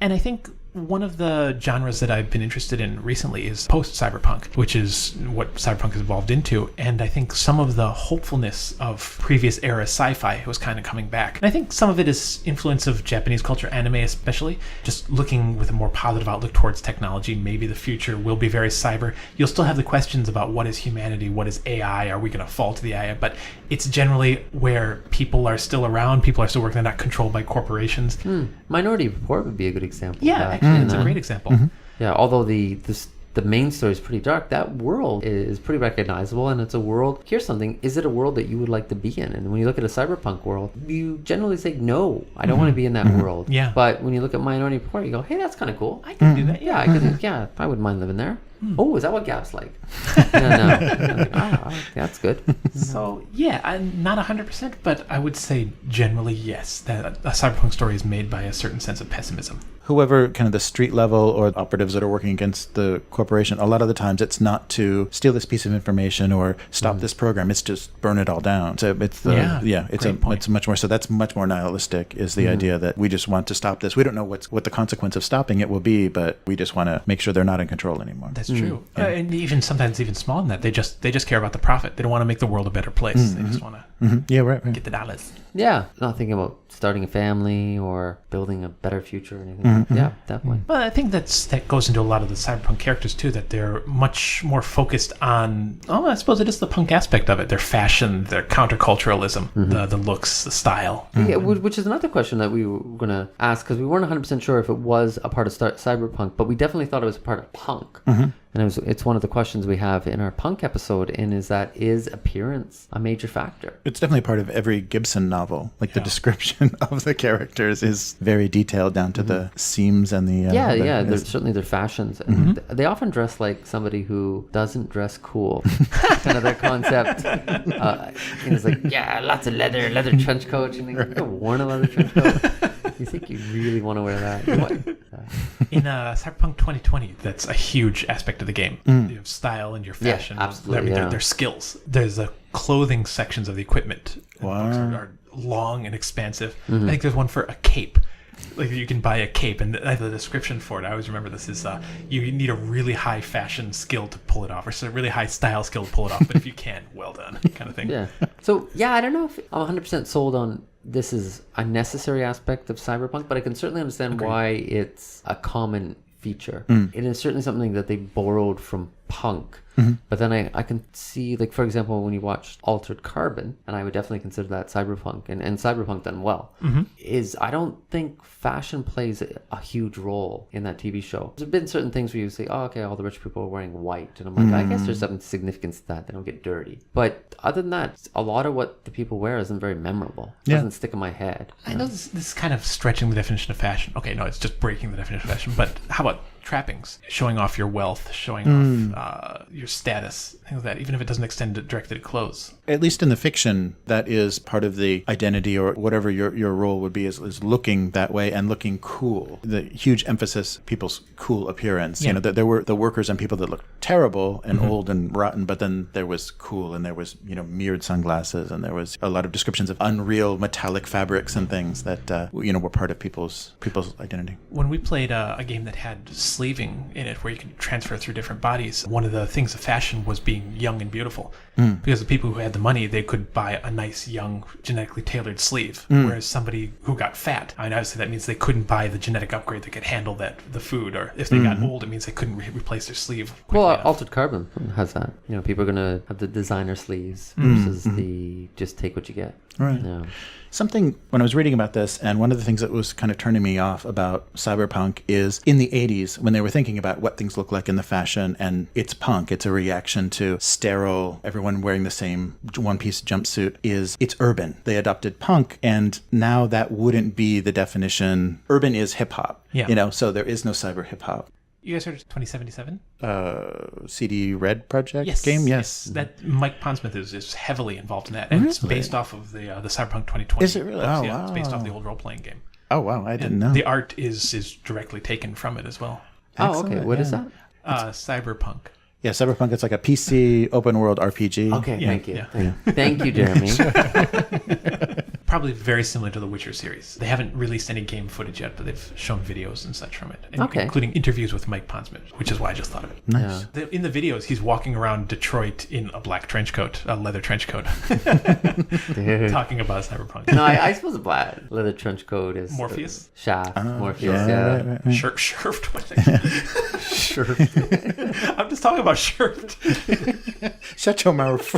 And I think one of the genres that I've been interested in recently is post-cyberpunk, which is what cyberpunk has evolved into. And I think some of the hopefulness of previous era sci-fi was kind of coming back. And I think some of it is influence of Japanese culture, anime especially, just looking with a more positive outlook towards technology. Maybe the future will be very cyber. You'll still have the questions about what is humanity, what is AI, are we going to fall to the AI? But it's generally where people are still around, people are still working, they're not controlled by corporations. Minority Report would be a good example. Yeah, actually, it's a great example. Yeah, although the main story is pretty dark, that world is pretty recognizable, and it's a world. Here's something: is it a world that you would like to be in? And when you look at a cyberpunk world, you generally say, "No, I don't want to be in that world." Yeah. But when you look at Minority Report, you go, "Hey, that's kind of cool. I can do that. Yeah, I could. Yeah, I wouldn't mind living there." Oh, is that what Gap's like? No. That's good. So, yeah, I'm not 100%, but I would say generally yes, that a cyberpunk story is made by a certain sense of pessimism. Whoever kind of the street level or operatives that are working against the corporation, a lot of the times it's not to steal this piece of information or stop this program, it's just burn it all down. So it's it's much more, so that's much more nihilistic, is the idea that we just want to stop this. We don't know what the consequence of stopping it will be, but we just want to make sure they're not in control anymore. That's true. And even sometimes even smaller than that, they just care about the profit. They don't want to make the world a better place. They just want to get the dollars. Yeah, not thinking about starting a family or building a better future or anything. Yeah, definitely. Well, I think that goes into a lot of the cyberpunk characters too, that they're much more focused on, I suppose it is the punk aspect of it, their fashion, their counterculturalism, the looks, the style. Yeah, which is another question that we were going to ask, because we weren't 100% sure if it was a part of cyberpunk, but we definitely thought it was a part of punk. And it's one of the questions we have in our punk episode, and is appearance a major factor? It's definitely part of every Gibson novel. Like the description of the characters is very detailed down to the seams and the... certainly their fashions. And they often dress like somebody who doesn't dress cool. Kind of their concept. It's like, lots of leather trench coat. And you've never worn a leather trench coat. You think you really want to wear that? In Cyberpunk 2020, that's a huge aspect of the game. You have style and your fashion. Absolutely. Their skills. There's the clothing sections of the equipment. Wow. Are long and expansive. I think there's one for a cape. Like you can buy a cape, and the description for it, I always remember this, is you need a really high fashion skill to pull it off, or a really high style skill to pull it off, but if you can, well done, kind of thing. Yeah. So, I don't know if I'm 100% sold on this is a necessary aspect of cyberpunk, but I can certainly understand why it's a common feature. It is certainly something that they borrowed from punk. But then I can see, like, for example, when you watch Altered Carbon, and I would definitely consider that cyberpunk, and cyberpunk done well, is I don't think fashion plays a huge role in that TV show. There's been certain things where you say, oh, okay, all the rich people are wearing white, and I'm like, I guess there's some significance to that. They don't get dirty. But other than that, a lot of what the people wear isn't very memorable. It doesn't stick in my head. I know this is kind of stretching the definition of fashion. Okay, no, it's just breaking the definition of fashion. But how about trappings? Showing off your wealth, showing off your status, things like that, even if it doesn't extend directly to clothes. At least in the fiction, that is part of the identity, or whatever your role would be, is looking that way and looking cool. The huge emphasis, people's cool appearance. You know, there were the workers and people that looked terrible and old and rotten, but then there was cool, and there was, mirrored sunglasses, and there was a lot of descriptions of unreal metallic fabrics and things that, were part of people's identity. When we played a game that had sleeving in it where you can transfer through different bodies. One of the things of fashion was being young and beautiful. Because the people who had the money, they could buy a nice, young, genetically tailored sleeve. Whereas somebody who got fat, I mean, obviously that means they couldn't buy the genetic upgrade that could handle the food. Or if they got old, it means they couldn't replace their sleeve quickly enough. Altered Carbon has that. You know, people are going to have the designer sleeves versus the just take what you get. Right. Yeah. Something, when I was reading about this, and one of the things that was kind of turning me off about Cyberpunk is in the 80s, when they were thinking about what things look like in the fashion, and it's punk, it's a reaction to sterile, everyone wearing the same one-piece jumpsuit, it's urban. They adopted punk, and now that wouldn't be the definition. Urban is hip-hop, so there is no cyber hip-hop. You guys heard of 2077? CD Red Project game? Yes. That Mike Pondsmith is heavily involved in that. And it's based off of the Cyberpunk 2020. Is it really? Books. Oh, yeah, wow. It's based off the old role-playing game. Oh, wow. I didn't know. The art is directly taken from it as well. Oh, okay. What is that? Cyberpunk. Yeah, Cyberpunk, it's like a PC open-world RPG. Okay, thank you. Thank you, Jeremy. Probably very similar to the Witcher series. They haven't released any game footage yet, but they've shown videos and such from it, including interviews with Mike Pondsmith, which is why I just thought of it. Nice. Yeah. In the videos, he's walking around Detroit in a black trench coat, a leather trench coat, talking about Cyberpunk. No, I suppose a black leather trench coat is Morpheus? Shaft. Morpheus, yeah. yeah. Right. Shirft. Sure. I'm just talking about Shirft. Shut your mouth.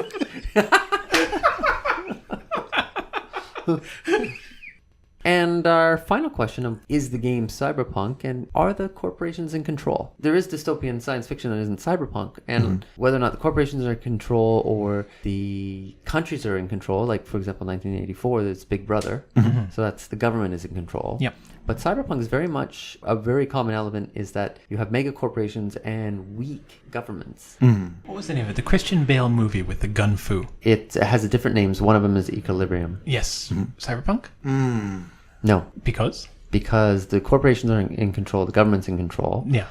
And our final question is the game cyberpunk, and are the corporations in control? There is dystopian science fiction that isn't cyberpunk, and whether or not the corporations are in control or the countries are in control, like for example 1984, there's Big Brother, so that's the government is in control. Yep. But cyberpunk is very much, a very common element is that you have mega corporations and weak governments. What was the name of it? The Christian Bale movie with the gun fu. It has a different names. One of them is Equilibrium. Yes. Cyberpunk? No, Because? because the corporations are in control, the government's in control. Yeah.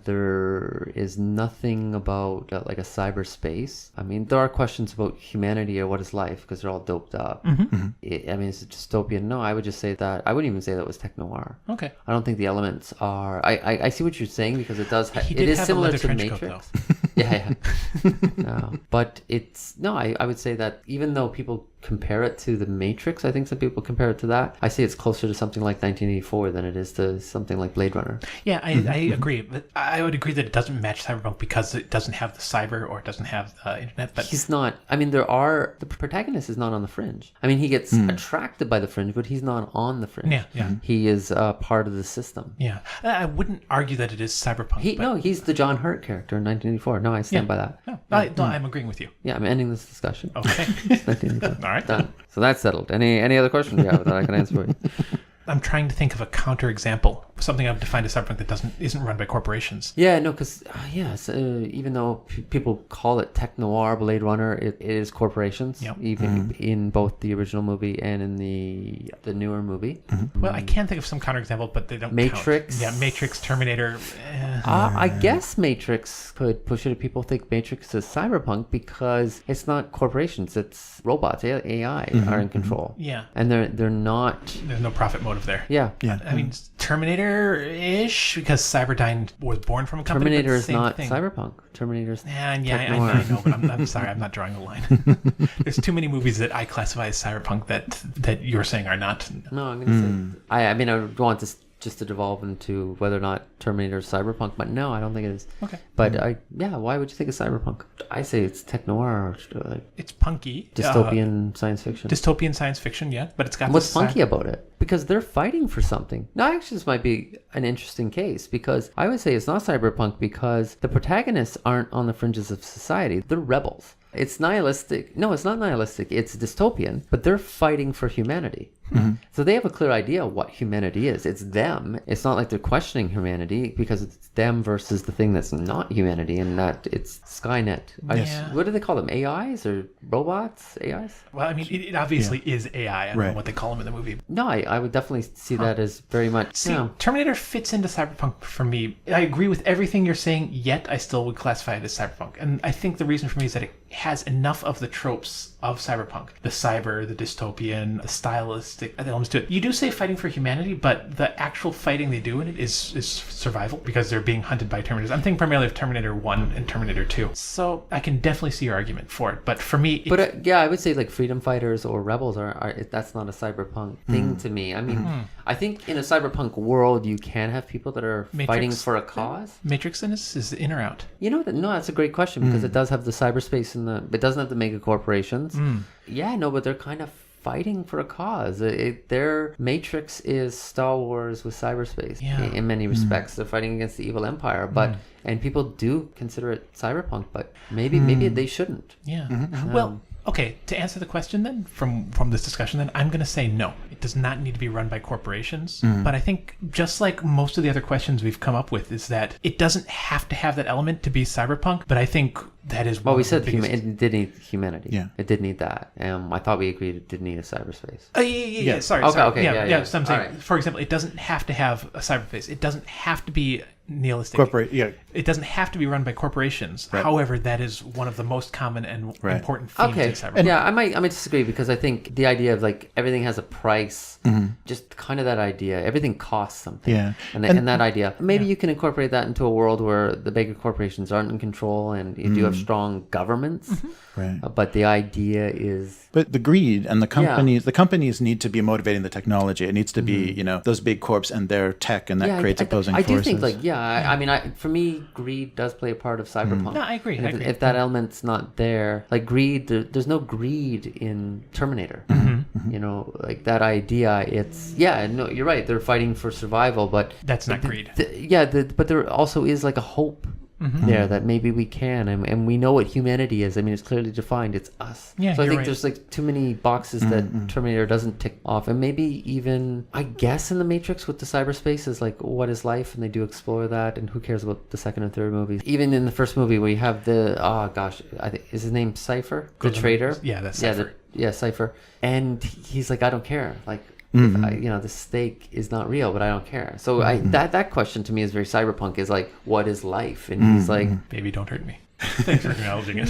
There is nothing about like a cyberspace. I mean, there are questions about humanity or what is life because they're all doped up. I mean, it's a dystopian. No, I would just say that. I wouldn't even say that was techno-noir. Okay. I don't think the elements are. I see what you're saying because it does. He It did is have a similar leather to trench coat, Matrix. though. Yeah. No. But it's no. I would say that even though people compare it to the Matrix, I think some people compare it to that. I say it's closer to something like 1984 than it is to something like Blade Runner. Yeah, I agree. But I would agree that it doesn't match Cyberpunk because it doesn't have the cyber or it doesn't have the internet. But He's not. I mean, the protagonist is not on the fringe. I mean, he gets attracted by the fringe, but he's not on the fringe. Yeah. He is part of the system. yeah, I wouldn't argue that it is Cyberpunk. No, he's the John Hurt character in 1984. No, I stand by that. No, I'm agreeing with you. Yeah, I'm ending this discussion. Okay. 1984. All right. Done. So that's settled. Any other questions you have that I can answer for you? I'm trying to think of a counterexample, something I've defined as Cyberpunk that isn't run by corporations. Yeah, no, because even though people call it tech noir, Blade Runner, it is corporations. Yep. Even in both the original movie and in the newer movie. Well, I can think of some counterexample, but they don't Matrix. count. Yeah, Matrix, Terminator. I guess Matrix could push it if people think Matrix is cyberpunk because it's not corporations, it's robots. AI are in control. Yeah. And they're not. There's no profit motive there. Yeah. I mean, Terminator-ish, because Cyberdyne was born from a company. Terminator but is same not thing. cyberpunk. Terminator's I tech-noir. know, but I'm sorry, I'm not drawing a line. There's too many movies that I classify as cyberpunk that you're saying are not. No, I'm going to say. I mean, I would want this just to devolve into whether or not Terminator is cyberpunk, but no, I don't think it is. Okay. But why would you think it's cyberpunk? I say it's tech noir, It's punky. dystopian science fiction. Dystopian science fiction, yeah, but it's got What's this funky about it? Because they're fighting for something. Now, actually, this might be an interesting case because I would say it's not cyberpunk because the protagonists aren't on the fringes of society. They're rebels. It's nihilistic. No, it's not nihilistic. It's dystopian, but they're fighting for humanity. So they have a clear idea of what humanity is. It's them. It's not like they're questioning humanity because it's them versus the thing that's not humanity, and that it's Skynet. What do they call them? AIs or robots? AIs? Well, I mean, it obviously is AI. I don't know what they call them in the movie. No, I would definitely see that as very much. See, Terminator fits into cyberpunk for me. I agree with everything you're saying, yet I still would classify it as cyberpunk. And I think the reason for me is that it has enough of the tropes of cyberpunk, the cyber, the dystopian, the stylistic elements to it. You do say fighting for humanity, but the actual fighting they do in it is survival because they're being hunted by Terminators. I'm thinking primarily of Terminator 1 and Terminator 2. So I can definitely see your argument for it. But for me... yeah, I would say like freedom fighters or rebels are that's not a cyberpunk thing to me. I mean, I think in a cyberpunk world, you can have people that are fighting for a cause. Matrix in this is in or out? You know, no, that's a great question because it does have the cyberspace and it doesn't have the mega corporations. Yeah, no, but they're kind of fighting for a cause. Their Matrix is Star Wars with cyberspace in many respects. They're fighting against the evil empire, but and people do consider it cyberpunk, but maybe they shouldn't. Yeah. Well, okay, to answer the question then, from this discussion then, I'm going to say no. It does not need to be run by corporations. But I think just like most of the other questions we've come up with is that it doesn't have to have that element to be cyberpunk, but I think that is well, we said it did need humanity. Yeah. It did need that. I thought we agreed it did need a cyberspace. Yeah. Sorry. Okay. Yeah. So I'm saying, for example, it doesn't have to have a cyberspace. It doesn't have to be nihilistic. It doesn't have to be run by corporations. Right. However, that is one of the most common and important themes in cyberpunk. Yeah, I might disagree because I think the idea of like everything has a price, just kind of that idea. Everything costs something. Yeah. And that idea. Maybe you can incorporate that into a world where the bigger corporations aren't in control and you do have strong governments. Right. But the idea is... But the greed and the companies need to be motivating the technology. It needs to be, those big corps and their tech, and that creates opposing forces. I do think, I mean, for me, greed does play a part of cyberpunk. No, I agree. If that element's not there, like greed, there's no greed in Terminator. You know, like that idea, no, you're right. They're fighting for survival, but... That's not greed. But there also is like a hope there that maybe we can, and we know what humanity is. I mean, it's clearly defined. It's us. Yeah, so I think there's like too many boxes that Terminator doesn't tick off, and maybe even I guess in the Matrix with the cyberspace is like what is life, and they do explore that, and who cares about the second and third movies? Even in the first movie, we have I think is his name Cypher, the traitor. Yeah, that's Cypher. Cypher, and he's like, I don't care, like. If the stake is not real, but I don't care. So that question to me is very cyberpunk. Is like, what is life? And he's like, baby, don't hurt me. Thanks for acknowledging it.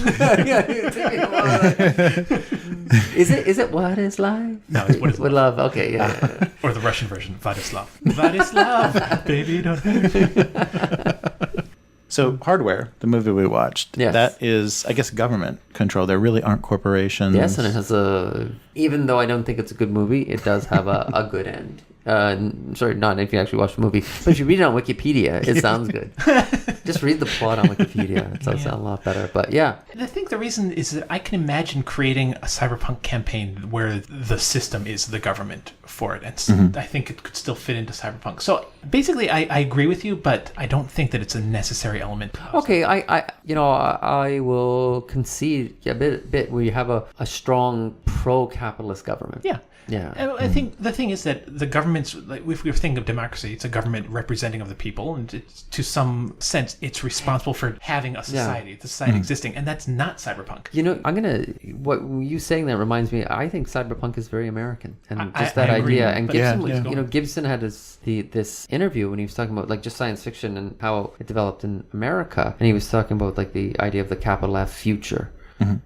Is it what is life? No, it's what is love. Okay, yeah. Or the Russian version, Vladislav. Vladislav, baby, don't hurt me. So Hardware, the movie we watched, that is, I guess, government control. There really aren't corporations. Yes, and it has even though I don't think it's a good movie, it does have a good end. Sorry, not if you actually watch the movie, but if you read it on Wikipedia, it sounds good. Just read the plot on Wikipedia. It does sound a lot better. But yeah. And I think the reason is that I can imagine creating a cyberpunk campaign where the system is the government for it. And I think it could still fit into cyberpunk. So basically, I agree with you, but I don't think that it's a necessary element. Okay, I will concede a bit where you have a strong pro-capitalist government. Yeah. Yeah. And I think the thing is that the government's, like, if we think of democracy, it's a government representing of the people, and to some sense, it's responsible for having a society, the society existing, and that's not cyberpunk. You know, what you saying that reminds me, I think cyberpunk is very American, and just that idea. And Gibson, Gibson had this interview when he was talking about like just science fiction and how it developed in America, and he was talking about like the idea of the capital F future.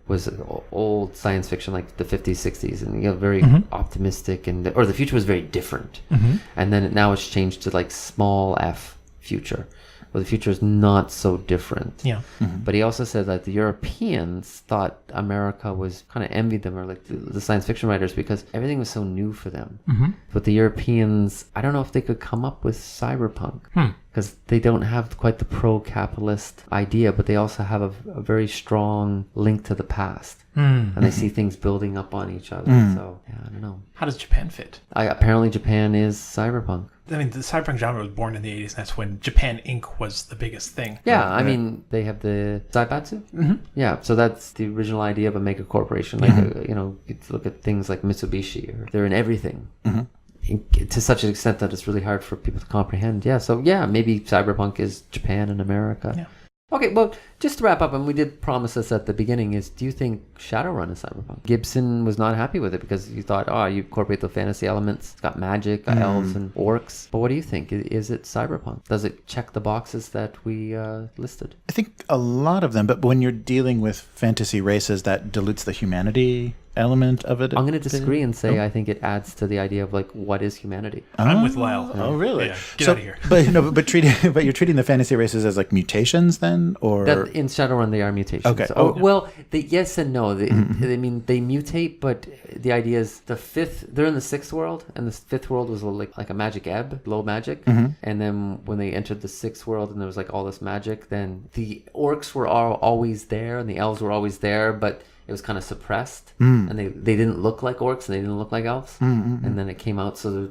Was old science fiction like the 50s, 60s, and very optimistic, or the future was very different. And then now it's changed to like small f future, where the future is not so different. Yeah. But he also said that the Europeans thought America was kind of envied them, or like the science fiction writers, because everything was so new for them. But the Europeans, I don't know if they could come up with cyberpunk. Because they don't have quite the pro-capitalist idea, but they also have a very strong link to the past. And they see things building up on each other. So, yeah, I don't know. How does Japan fit? Apparently Japan is cyberpunk. I mean, the cyberpunk genre was born in the 80s, and that's when Japan Inc. was the biggest thing. Yeah, I mean, they have the Zaibatsu. Yeah, so that's the original idea of a mega corporation. Like, you look at things like Mitsubishi, or they're in everything. To such an extent that it's really hard for people to comprehend. Yeah, so maybe cyberpunk is Japan and America. Yeah. Okay, well, just to wrap up, and we did promise this at the beginning, is do you think Shadowrun is cyberpunk? Gibson was not happy with it because you thought, you incorporate the fantasy elements. It's got magic, got elves and orcs. But what do you think? Is it cyberpunk? Does it check the boxes that we listed? I think a lot of them, but when you're dealing with fantasy races, that dilutes the humanity element of it. I'm going to disagree and say I think it adds to the idea of like what is humanity. I'm with Weil. Oh, really? Yeah, get out of here. But you're treating the fantasy races as like mutations then, or That in Shadowrun they are mutations. Okay. Well, yes and no. They mutate, but the idea is they're in the sixth world, and the fifth world was like a magic ebb, low magic. And then when they entered the sixth world and there was like all this magic, then the orcs were always there and the elves were always there, but it was kind of suppressed, and they didn't look like orcs and they didn't look like elves. And then it came out, so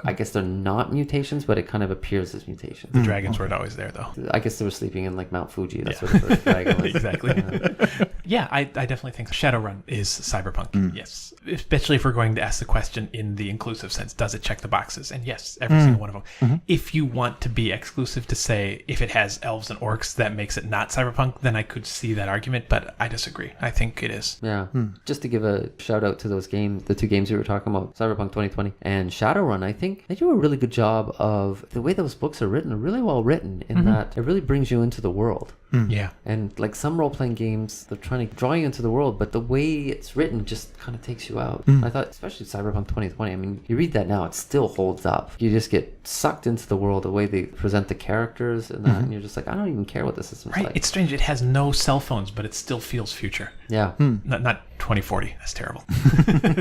I guess they're not mutations, but it kind of appears as mutations. The dragons weren't always there, though. I guess they were sleeping in like Mount Fuji. That's where the first dragon was. Exactly. Yeah, I definitely think Shadowrun is cyberpunk. Yes. Especially if we're going to ask the question in the inclusive sense, does it check the boxes? And yes, every single one of them. If you want to be exclusive to say if it has elves and orcs, that makes it not cyberpunk, then I could see that argument, but I disagree. I think it is. Yeah. Just to give a shout out to those games, the two games we were talking about, Cyberpunk 2020 and Shadowrun, I think they do a really good job of the way those books are written, are really well written in that it really brings you into the world. Yeah. And like some role-playing games, they're trying to draw you into the world, but the way it's written just kind of takes you out. I thought, especially Cyberpunk 2020, I mean, you read that now, it still holds up. You just get sucked into the world, the way they present the characters and that, and you're just like, I don't even care what the system's like. It's strange. It has no cell phones, but it still feels future. Yeah. Not 2040. That's terrible.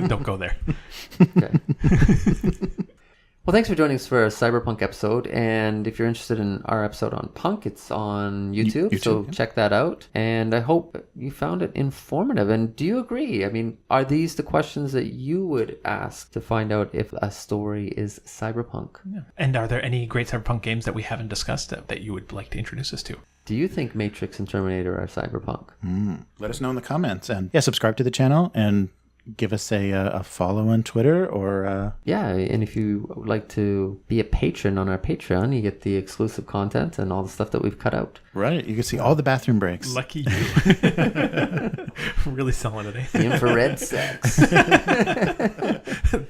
Don't go there. Okay. Well, thanks for joining us for a Cyberpunk episode. And if you're interested in our episode on punk, it's on YouTube. So check that out. And I hope you found it informative. And do you agree? I mean, are these the questions that you would ask to find out if a story is cyberpunk? Yeah. And are there any great cyberpunk games that we haven't discussed that you would like to introduce us to? Do you think Matrix and Terminator are cyberpunk? Let us know in the comments. And subscribe to the channel and give us a follow on Twitter or... Yeah, and if you would like to be a patron on our Patreon, you get the exclusive content and all the stuff that we've cut out. Right, you can see all the bathroom breaks. Lucky you. Really selling it, eh? The infrared sex.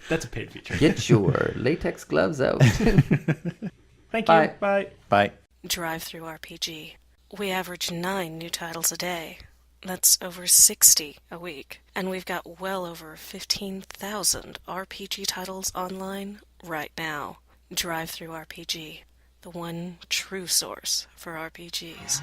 That's a paid feature. Get your latex gloves out. Thank you. Bye. Bye. Bye. Drive Through RPG. We average 9 new titles a day. That's over 60 a week. And we've got well over 15,000 RPG titles online right now. Drive Through RPG, the one true source for RPGs.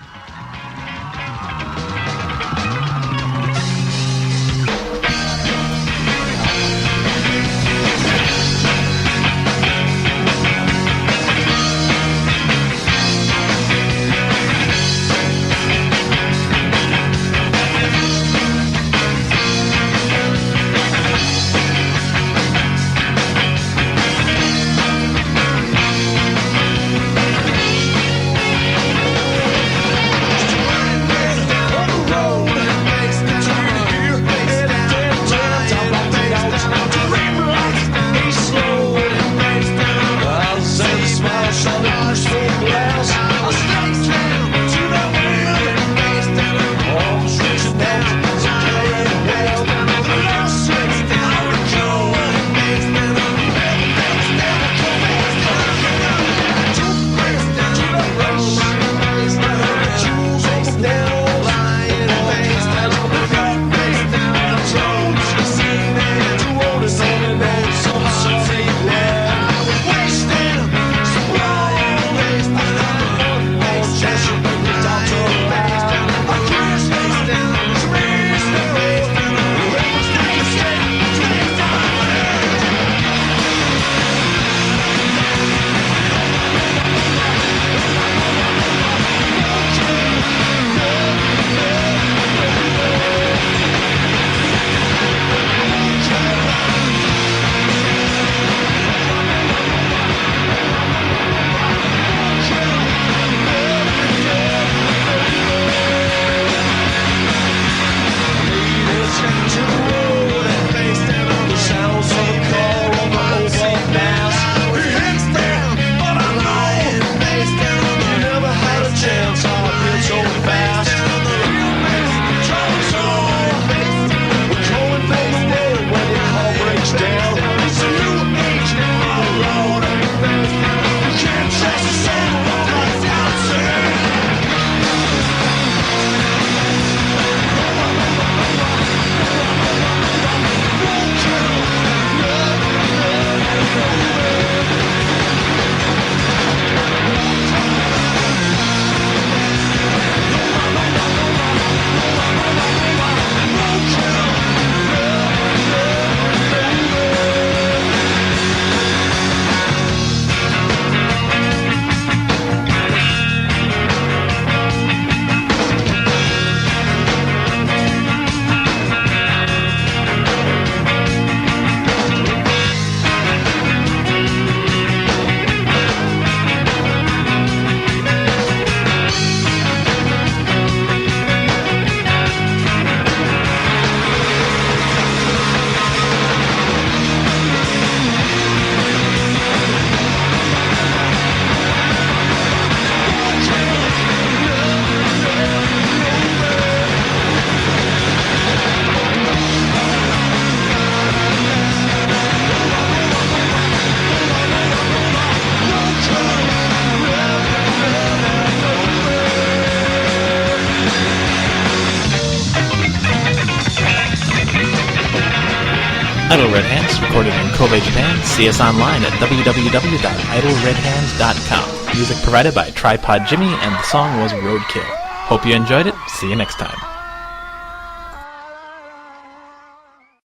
Idle Red Hands, recorded in Kobe, Japan. See us online at www.idleredhands.com. Music provided by Tripod Jimmy, and the song was Roadkill. Hope you enjoyed it. See you next time.